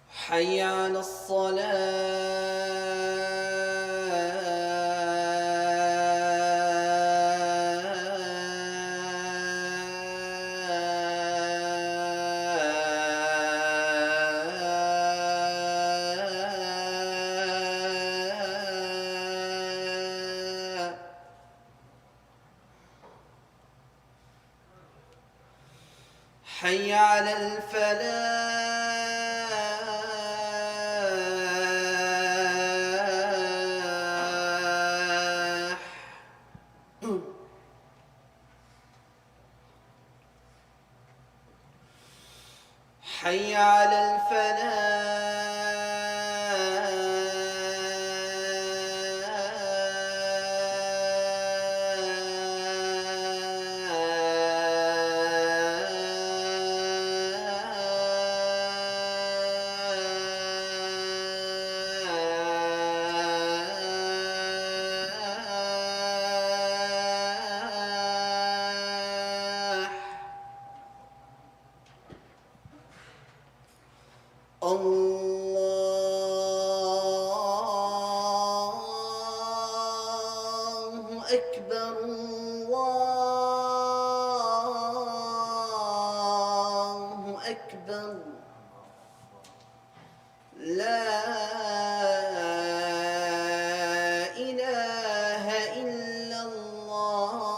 حي على الصلاة حي على الفلاح حي على الفلاح الله أكبر الله أكبر لا إله إلا الله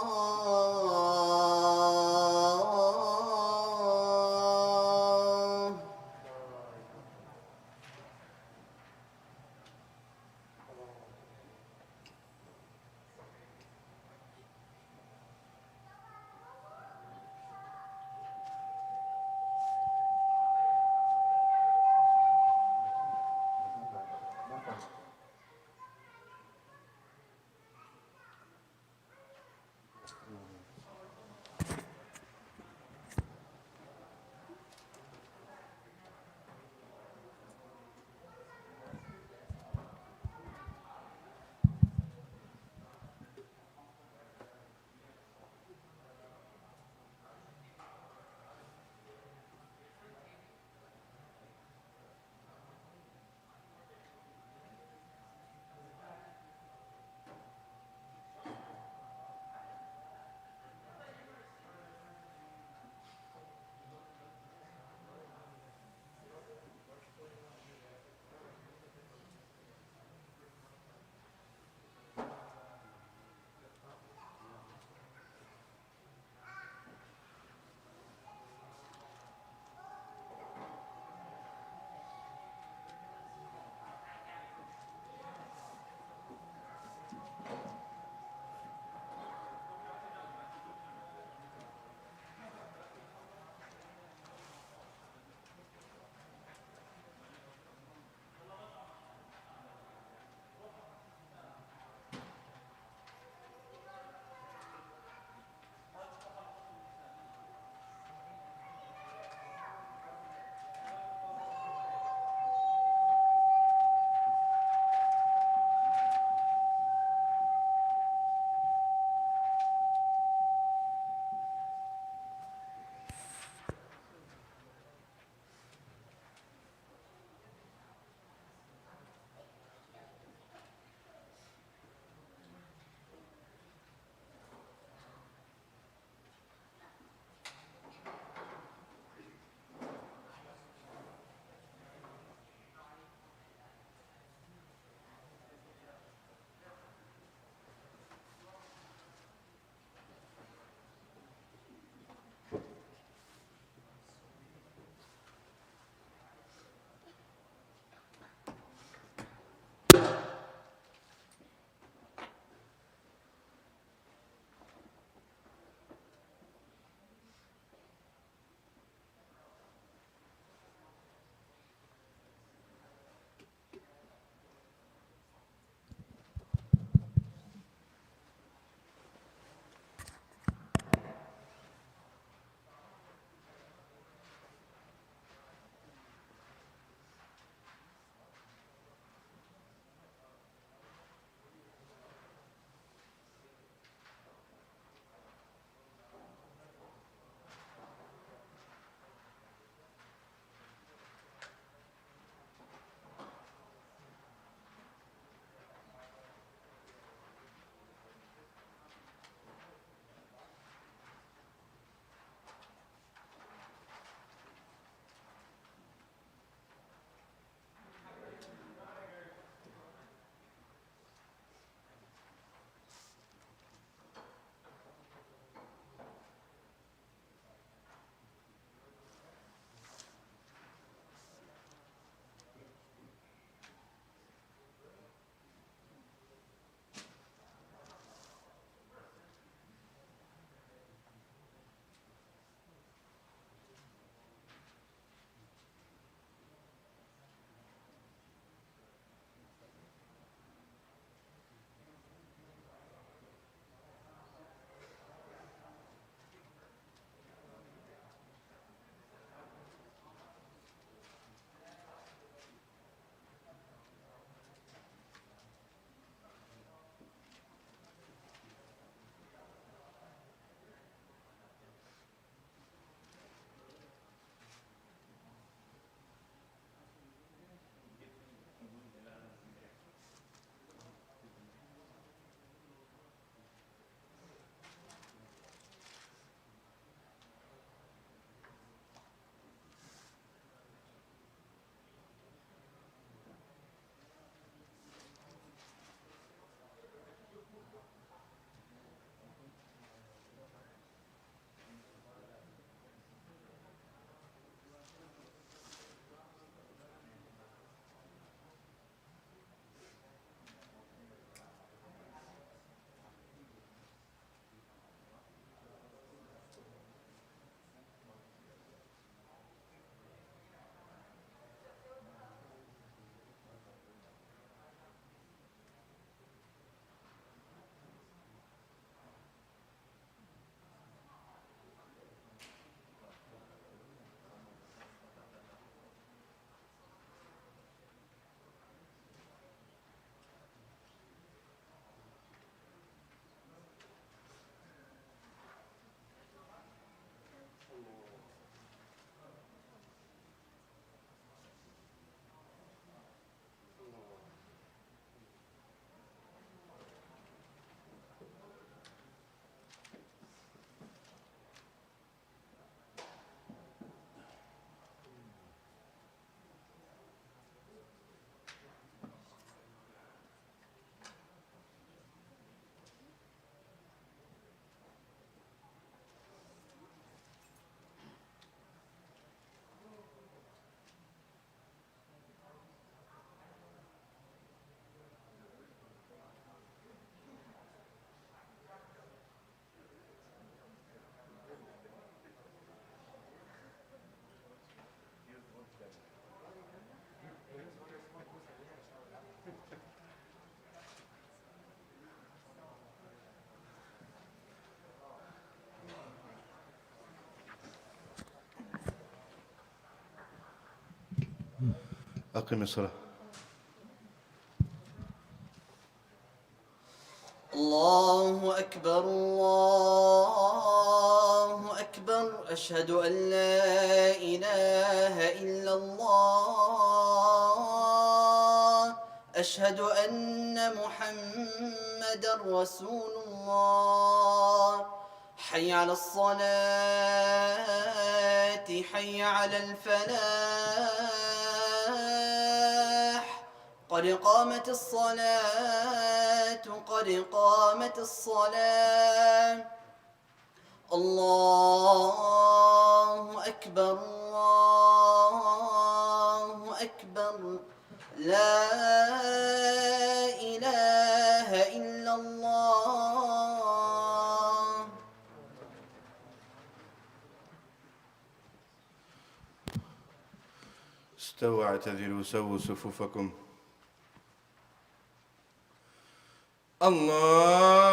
أقم الصلاة. الله أكبر الله أكبر أشهد أن لا إله إلا الله أشهد أن محمدا رسول الله حي على الصلاة حي على الفلاح قد قامت الصلاة قد قامت الصلاة الله أكبر الله أكبر لا إله إلا الله استووا اعتدلوا سووا صفوفكم. الله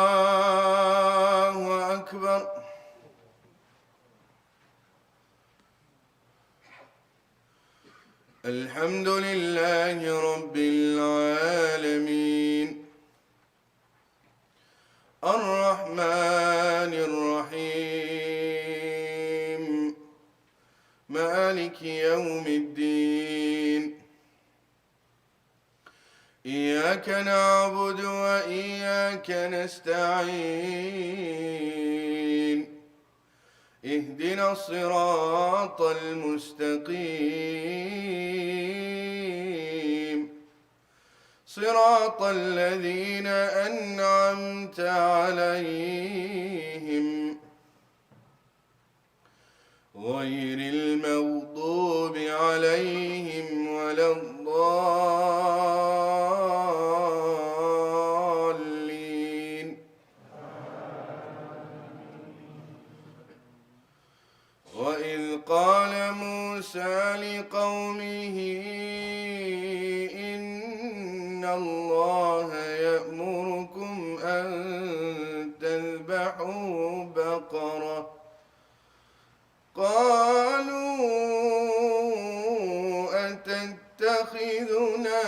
أكبر. الحمد لله رب العالمين الرحمن الرحيم مالك يوم الدين إياك نعبد وإياك نستعين اهدنا الصراط المستقيم صراط الذين أنعمت عليهم غير المغضوب عليهم ولا الضالين. وإذ قال موسى لقومه إن الله يأمركم أن تذبحوا بقرة قالوا أتتخذنا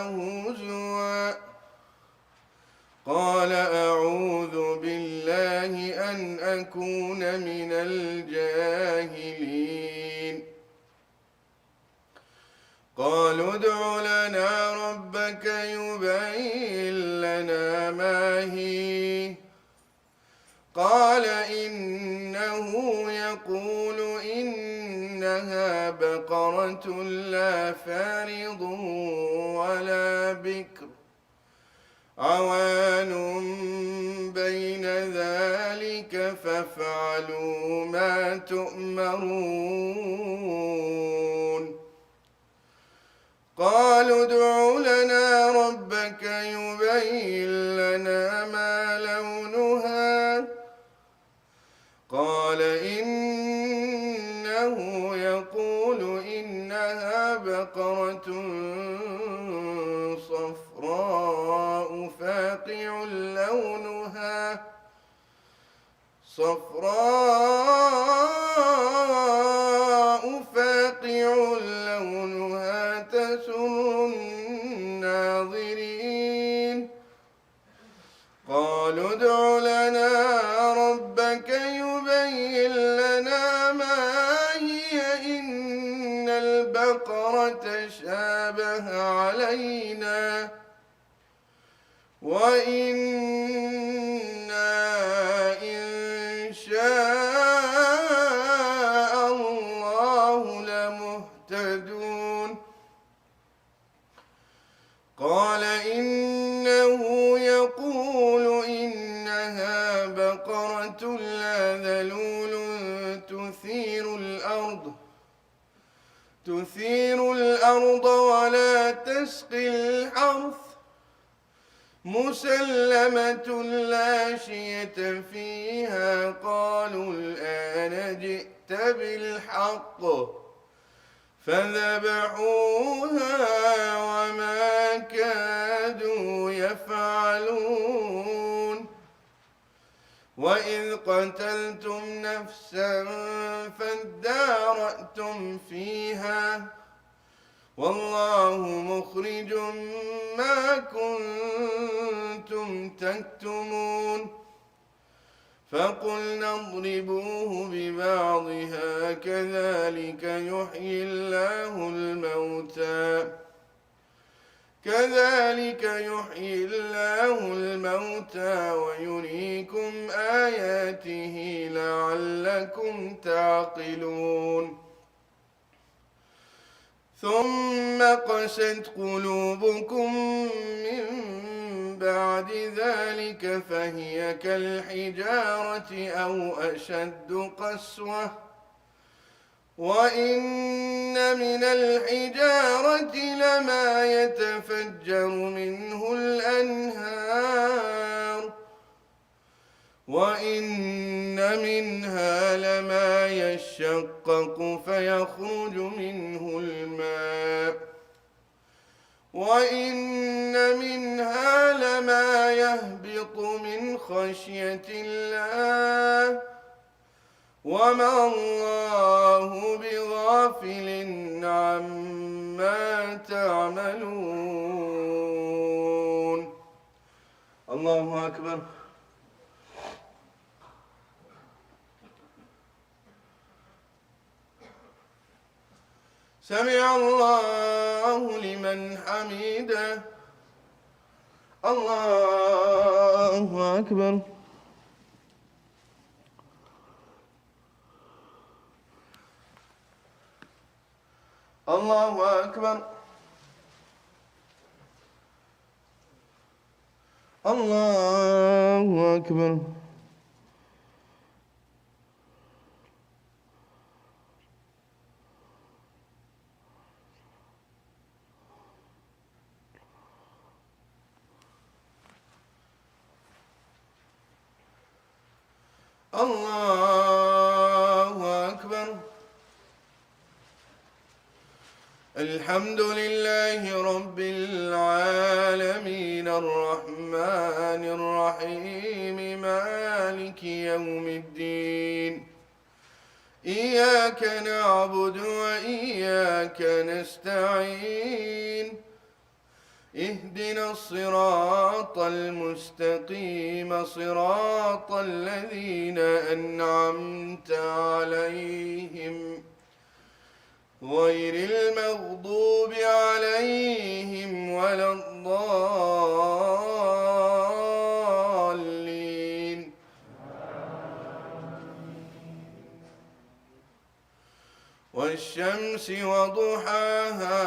هزوا قال أعوذ بالله أن أكون من الجاهلين. قالوا ادع لنا ربك يبين لنا ما هي قال إنه يقول إنها بقرة لا فارض ولا بكر عوان بين ذلك فافعلوا ما تؤمرون. قالوا ادع لنا ربك يبين لنا ما لونها قال إنه يقول إنها بقرة صفراء فاقع لونها تسر الناظرين. قالوا ادع لنا ربك يبين لنا ما هي إن البقرة شابه علينا وإنا إن شاء الله لمهتدون. قال إنه يقول إنها بقرة لا ذلول تثير الأرض ولا تسقي الحرث مسلمة لا شية فيها. قالوا الآن جئت بالحق فذبحوها وما كادوا يفعلون. وإذ قتلتم نفسا فادارأتم فيها والله مخرج ما كنتم تكتمون فقلنا اضربوه ببعضها كذلك يحيي الله الموتى ويريكم آياته لعلكم تعقلون ثم قست قلوبكم من بعد ذلك فهي كالحجارة أو أشد قسوة وإن من الحجارة لما يتفجر منه الأنهار وإن منها لما يشقق فيخرج منه الماء وإن منها لما يهبط من خشية الله وما الله بغافل عما تعملون. الله أكبر. سمع الله لمن حمده. الله أكبر. الله أكبر. الله أكبر. الله أكبر. الحمد لله رب العالمين الرحمن الرحيم مالك يوم الدين إياك نعبد وإياك نستعين اهدنا الصراط المستقيم صراط الذين أنعمت عليهم غير المغضوب عليهم ولا الضالين والشمس وضحاها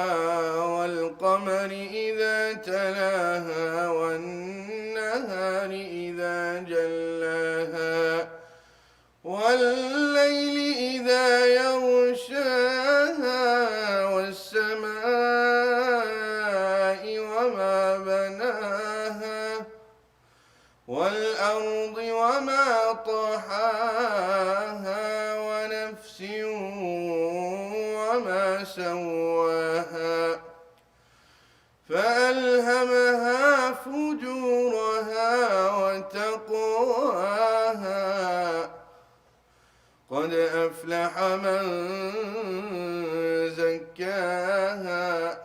والقمر إذا تلاها والنهار إذا جلاها والليل إذا يغشاها والسماء وما بناها والأرض وما طحاها ونفس وما سواها فألهمها فجورها وتقواها قد أفلح من زكاها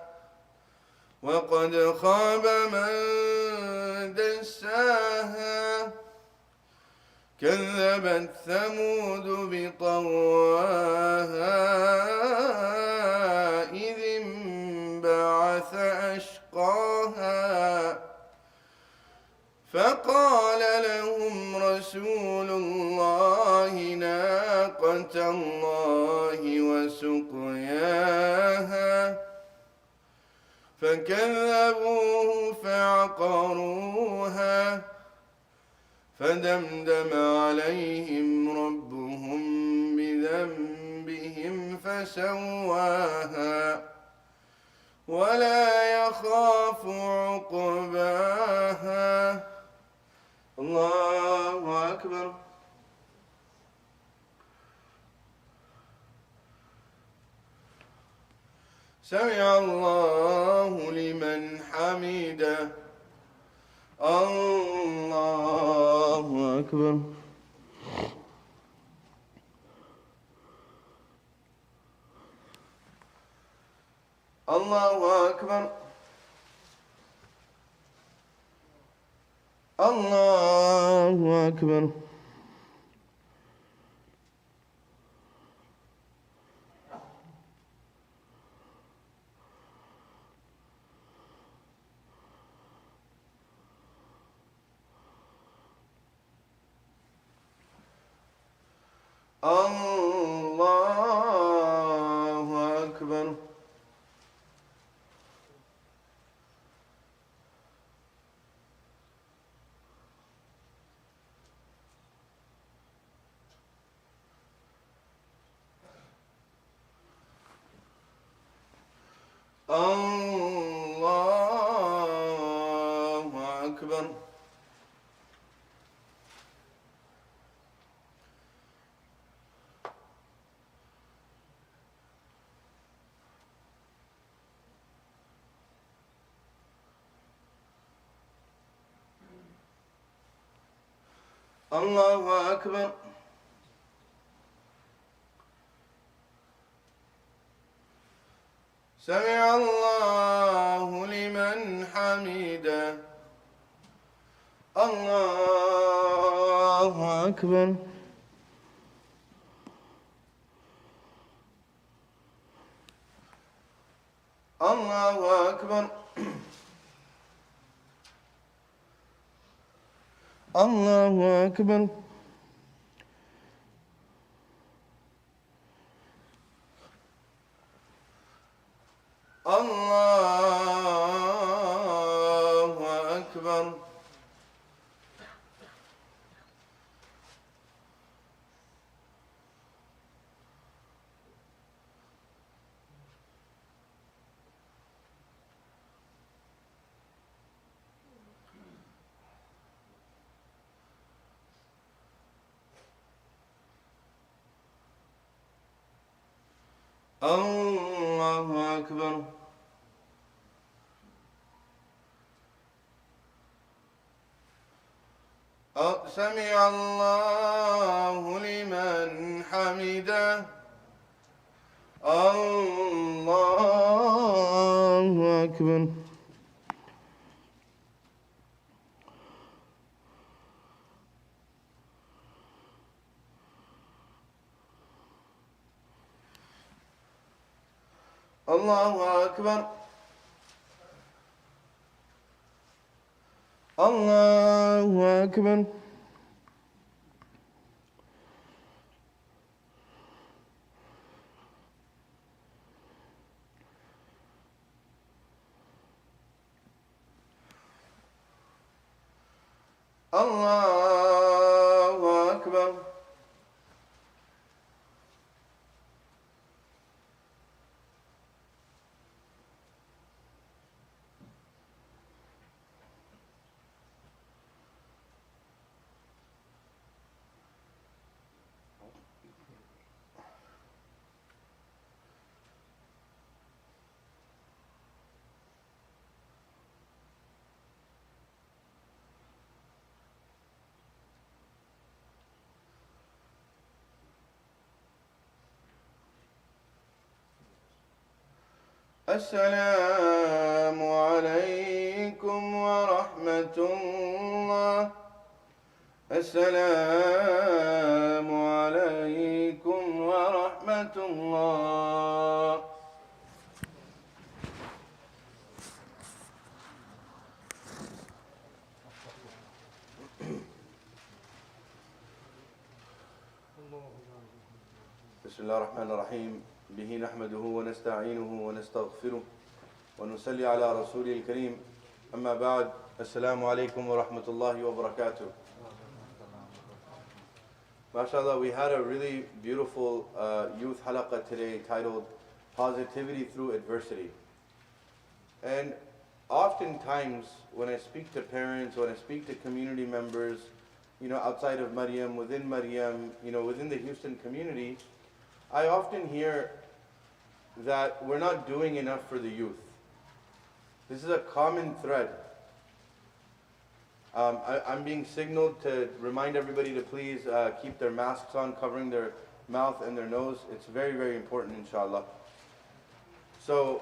وقد خاب من دساها كذبت ثمود بطغواها إذ انبعث أشقاها فقال لهم رسول الله ناقة الله وسقياها فكذبوه فعقروها فدمدم عليهم ربهم بذنبهم فسواها ولا يخاف عقباها. الله أكبر. سمع الله لمن حمده. الله أكبر. الله أكبر الله أكبر الله أكبر الله أكبر الله أكبر سمع الله لمن حمده الله أكبر الله أكبر الله أكبر الله أكبر الله أكبر سمع الله لمن حمده الله أكبر الله أكبر الله أكبر الله أكبر السلام عليكم ورحمة الله السلام عليكم ورحمة الله بسم الله الرحمن الرحيم به نحمده ونستعينه ونستغفره ونصلي على رسوله الكريم أما بعد السلام عليكم ورحمة الله وبركاته. MashaAllah, we had a really beautiful youth halaqah today titled Positivity Through Adversity. And oftentimes when I speak to parents, when I speak to community members, outside of Maryam, within the Houston community, I often hear that we're not doing enough for the youth. This is a common thread. I'm being signaled to remind everybody to please keep their masks on, covering their mouth and their nose. It's very, very important, inshallah. So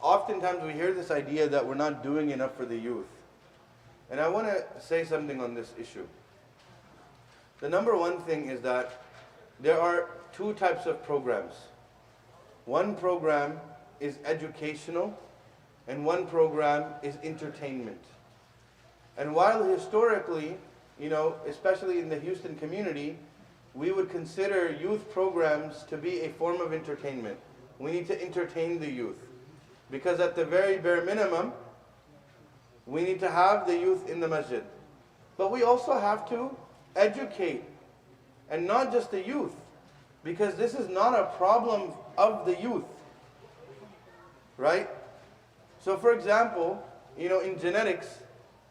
oftentimes we hear this idea that we're not doing enough for the youth. And I want to say something on this issue. The number one thing is that there are two types of programs. One program is educational, and one program is entertainment. And while historically, especially in the Houston community, we would consider youth programs to be a form of entertainment. We need to entertain the youth. Because at the very bare minimum, we need to have the youth in the masjid. But we also have to educate, and not just the youth. Because this is not a problem of the youth. Right? So for example, in genetics,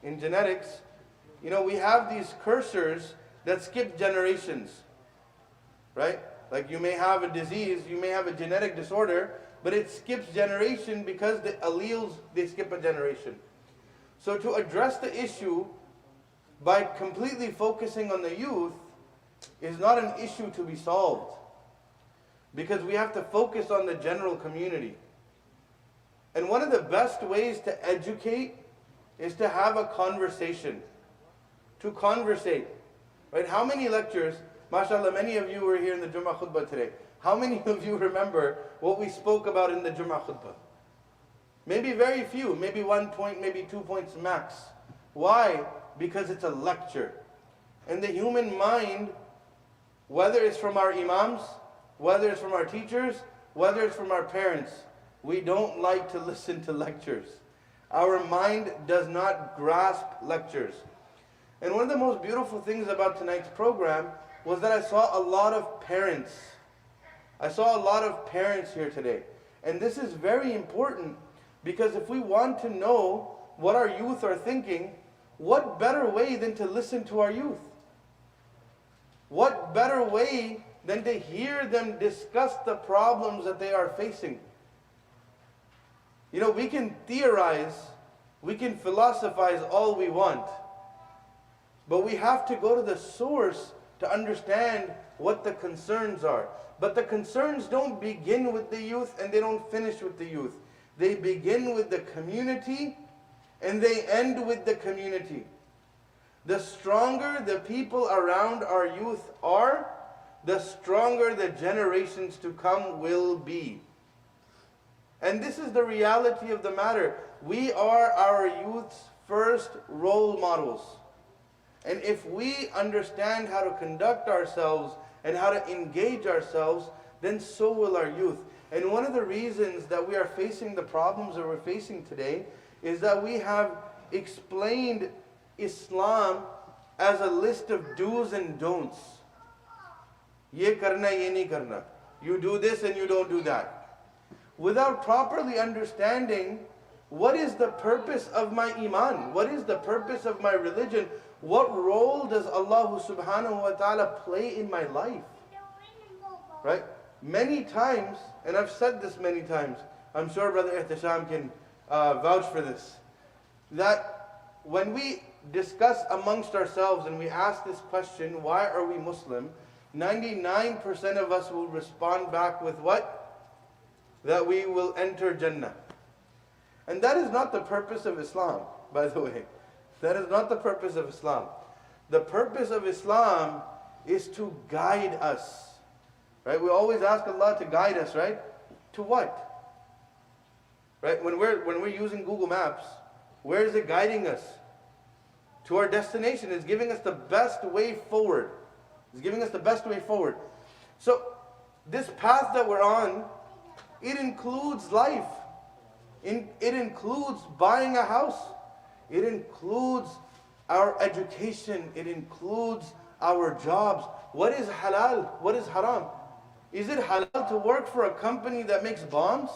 we have these cursors that skip generations. Right? Like you may have a disease, you may have a genetic disorder, but it skips generation because the alleles, they skip a generation. So to address the issue by completely focusing on the youth is not an issue to be solved. Because we have to focus on the general community. And one of the best ways to educate is to have a conversation. To conversate. Right? How many lectures, mashallah, many of you were here in the Jummah khutbah today. How many of you remember what we spoke about in the Jummah khutbah? Maybe very few, maybe 1 point, maybe 2 points max. Why? Because it's a lecture. And the human mind, whether it's from our imams, whether it's from our teachers, whether it's from our parents, we don't like to listen to lectures. Our mind does not grasp lectures. And one of the most beautiful things about tonight's program was that I saw a lot of parents. I saw a lot of parents here today. And this is very important because if we want to know what our youth are thinking, what better way than to listen to our youth? What better way than to hear them discuss the problems that they are facing? We can theorize, we can philosophize all we want, but we have to go to the source to understand what the concerns are. But the concerns don't begin with the youth and they don't finish with the youth. They begin with the community and they end with the community. The stronger the people around our youth are, the stronger the generations to come will be. And this is the reality of the matter. We are our youth's first role models. And if we understand how to conduct ourselves and how to engage ourselves, then so will our youth. And one of the reasons that we are facing the problems that we're facing today is that we have explained Islam as a list of do's and don'ts. Ye karna, ye nahi karna. You do this and you don't do that. Without properly understanding what is the purpose of my iman, what is the purpose of my religion, what role does Allah subhanahu wa ta'ala play in my life? Right? Many times, and I've said this many times, I'm sure Brother Ihtisham can vouch for this, that when we discuss amongst ourselves and we ask this question, why are we Muslim? 99% of us will respond back with what? That we will enter Jannah. And that is not the purpose of Islam, by the way. That is not the purpose of Islam. The purpose of Islam is to guide us. Right? We always ask Allah to guide us, right? To what? Right? When we're using Google Maps, where is it guiding us? To our destination. It's giving us the best way forward. It's giving us the best way forward. So, this path that we're on, it includes life. It includes buying a house. It includes our education. It includes our jobs. What is halal? What is haram? Is it halal to work for a company that makes bombs?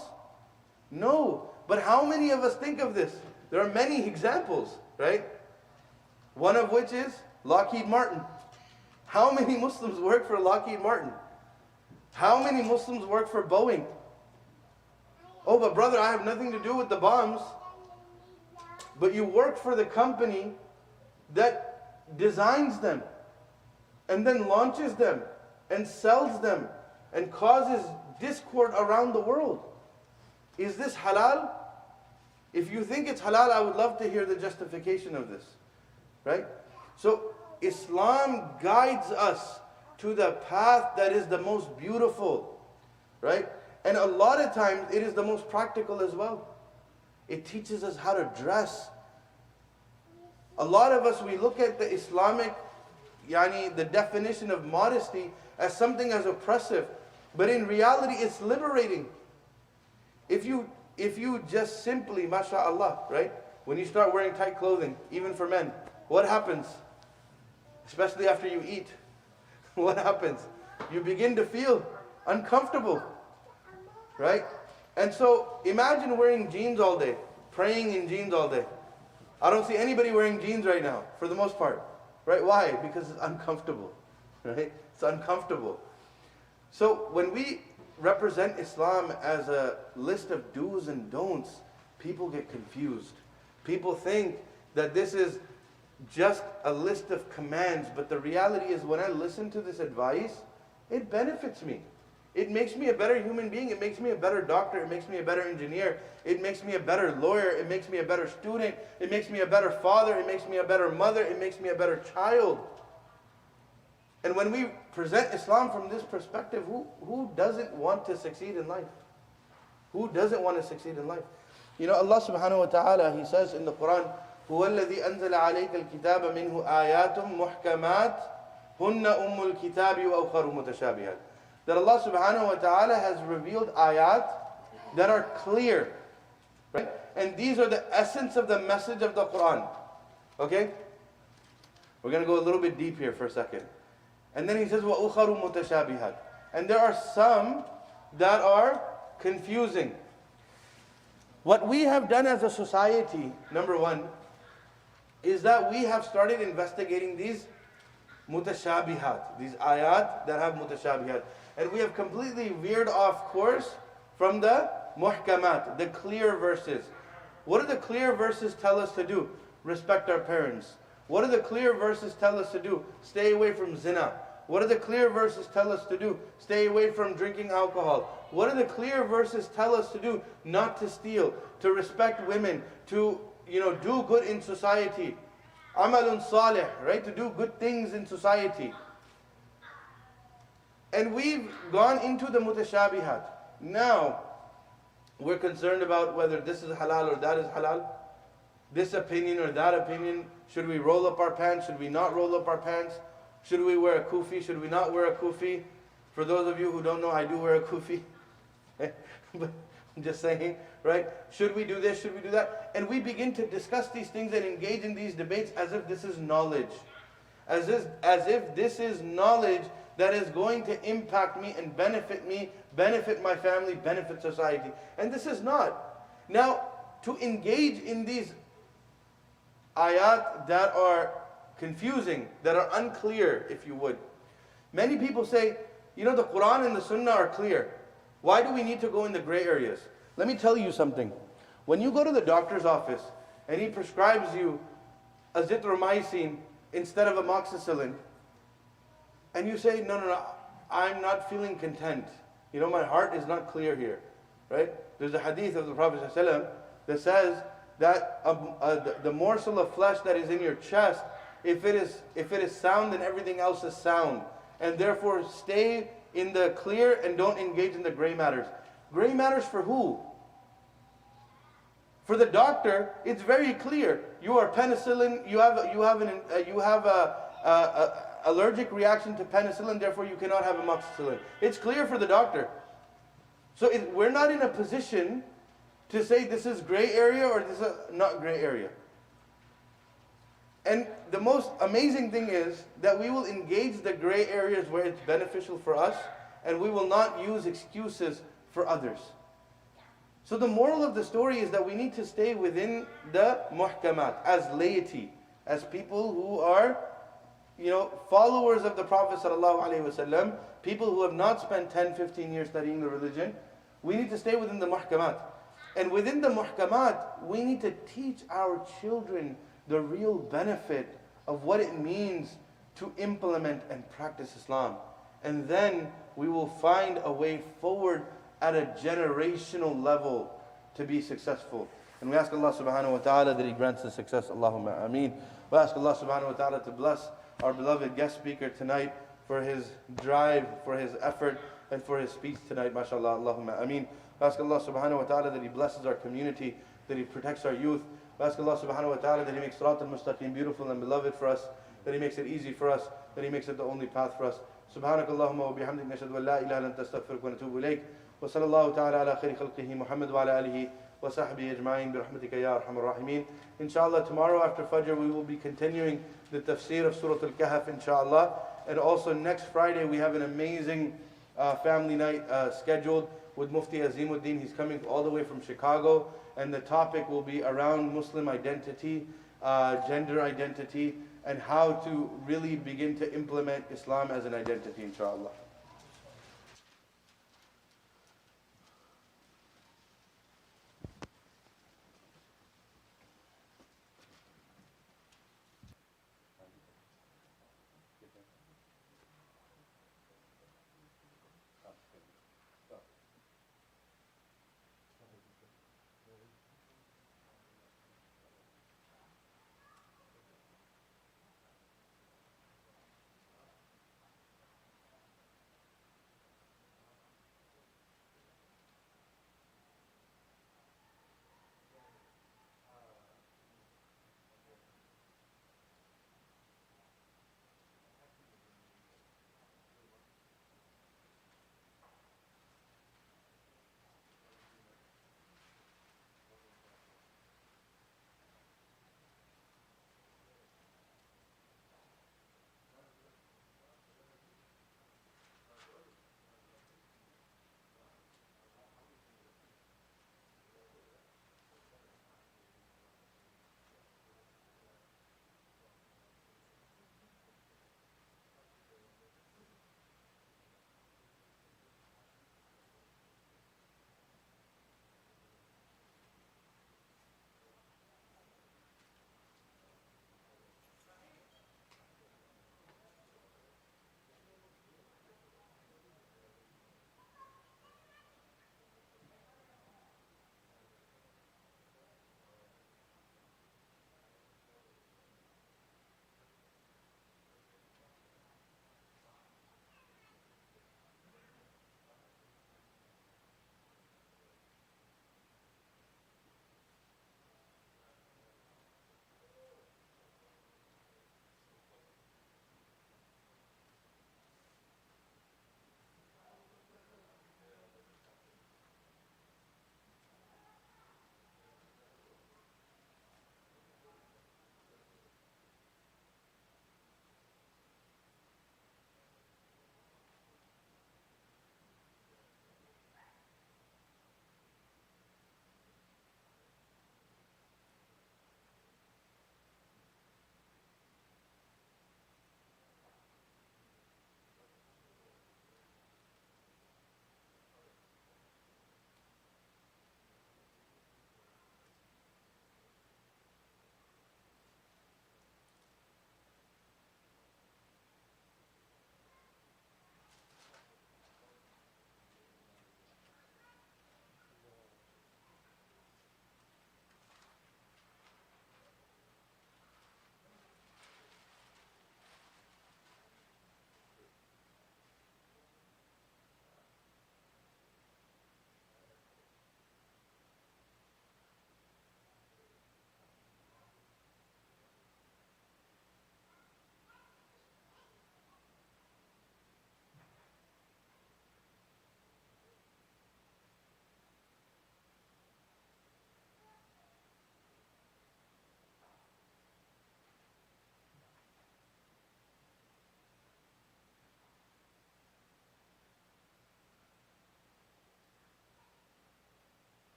No. But how many of us think of this? There are many examples, right? One of which is Lockheed Martin. How many Muslims work for Lockheed Martin? How many Muslims work for Boeing? Oh, but brother, I have nothing to do with the bombs. But you work for the company that designs them and then launches them and sells them and causes discord around the world. Is this halal? If you think it's halal, I would love to hear the justification of this. Right? So Islam guides us to the path that is the most beautiful. Right? And a lot of times it is the most practical as well. It teaches us how to dress. A lot of us, we look at the Islamic, the definition of modesty as something as oppressive. But in reality, it's liberating. If you just simply, mashallah, right? When you start wearing tight clothing, even for men, what happens? Especially after you eat. What happens? You begin to feel uncomfortable. Right? And so imagine wearing jeans all day, praying in jeans all day. I don't see anybody wearing jeans right now, for the most part. Right? Why? Because it's uncomfortable. Right? It's uncomfortable. So when we represent Islam as a list of do's and don'ts, people get confused. People think that this is just a list of commands, but the reality is when I listen to this advice, it benefits me. It makes me a better human being. It makes me a better doctor. It makes me a better engineer. It makes me a better lawyer. It makes me a better student. It makes me a better father. It makes me a better mother. It makes me a better child. And when we present Islam from this perspective, who doesn't want to succeed in life? Who doesn't want to succeed in life? You know, Allah subhanahu wa ta'ala, He says in the Quran, هُوَ الَّذِي أَنزَلَ عَلَيْكَ الْكِتَابَ مِنْهُ آيَاتٌ مُحْكَمَاتٌ هُنَّ أُمُّ الْكِتَابِ وَأُخَرُ مُتَشَابِهَاتٌ. That Allah subhanahu wa ta'ala has revealed ayat that are clear. Right? And these are the essence of the message of the Quran. Okay? We're going to go a little bit deep here for a second. And then He says, وَأُخَرُ مُتَشَابِهَاتٌ. And there are some that are confusing. What we have done as a society, number one, is that we have started investigating these mutashabihat, these ayat that have mutashabihat. And we have completely veered off course from the muhkamat, the clear verses. What do the clear verses tell us to do? Respect our parents. What do the clear verses tell us to do? Stay away from zina. What do the clear verses tell us to do? Stay away from drinking alcohol. What do the clear verses tell us to do? Not to steal, to respect women, to do good in society. Amalun salih, right? To do good things in society. And we've gone into the mutashabihat. Now, we're concerned about whether this is halal or that is halal. This opinion or that opinion. Should we roll up our pants? Should we not roll up our pants? Should we wear a kufi? Should we not wear a kufi? For those of you who don't know, I do wear a kufi. But I'm just saying, right? Should we do this? Should we do that? And we begin to discuss these things and engage in these debates as if this is knowledge. As if this is knowledge that is going to impact me, benefit my family, benefit society. And this is not. Now, to engage in these ayat that are confusing, that are unclear, if you would. Many people say, the Quran and the Sunnah are clear. Why do we need to go in the gray areas? Let me tell you something. When you go to the doctor's office and he prescribes you azithromycin instead of amoxicillin, and you say, no, I'm not feeling content. My heart is not clear here. Right? There's a hadith of the Prophet ﷺ that says that the morsel of flesh that is in your chest, if it is sound, then everything else is sound. And therefore stay in the clear and don't engage in the gray matters. Gray matters for who? For the doctor, it's very clear. You are penicillin. You have a allergic reaction to penicillin. Therefore, you cannot have amoxicillin. It's clear for the doctor. So we're not in a position to say this is gray area or this is not gray area. And the most amazing thing is that we will engage the gray areas where it's beneficial for us, and we will not use excuses for others. So the moral of the story is that we need to stay within the muhkamat as laity, as people who are, followers of the Prophet ﷺ, people who have not spent 10, 15 years studying the religion. We need to stay within the muhkamat. And within the muhkamat, we need to teach our children the real benefit of what it means to implement and practice Islam. And then we will find a way forward at a generational level to be successful. And we ask Allah subhanahu wa ta'ala that He grants us success. Allahumma ameen. We ask Allah subhanahu wa ta'ala to bless our beloved guest speaker tonight for his drive, for his effort, and for his speech tonight. MashaAllah. Allahumma ameen. We ask Allah subhanahu wa ta'ala that He blesses our community, that He protects our youth. We ask Allah subhanahu wa ta'ala that He makes Sirat al-Mustaqim beautiful and beloved for us, that He makes it easy for us, that He makes it the only path for us. سبحانك اللهم وبحمدك نشهد أن لا إله إلا أنت نستغفرك ونتوب إليك وصلى الله تعالى على خير خلقه محمد وعلى آله وصحبه أجمعين برحمتك يا أرحم الراحمين. Inshallah, tomorrow after Fajr we will be continuing the tafsir of Surah Al-Kahf, inshallah. And also next Friday we have an amazing family night scheduled with Mufti Azimuddin. He's coming all the way from Chicago, and the topic will be around Muslim identity, gender identity, and how to really begin to implement Islam as an identity, inshallah.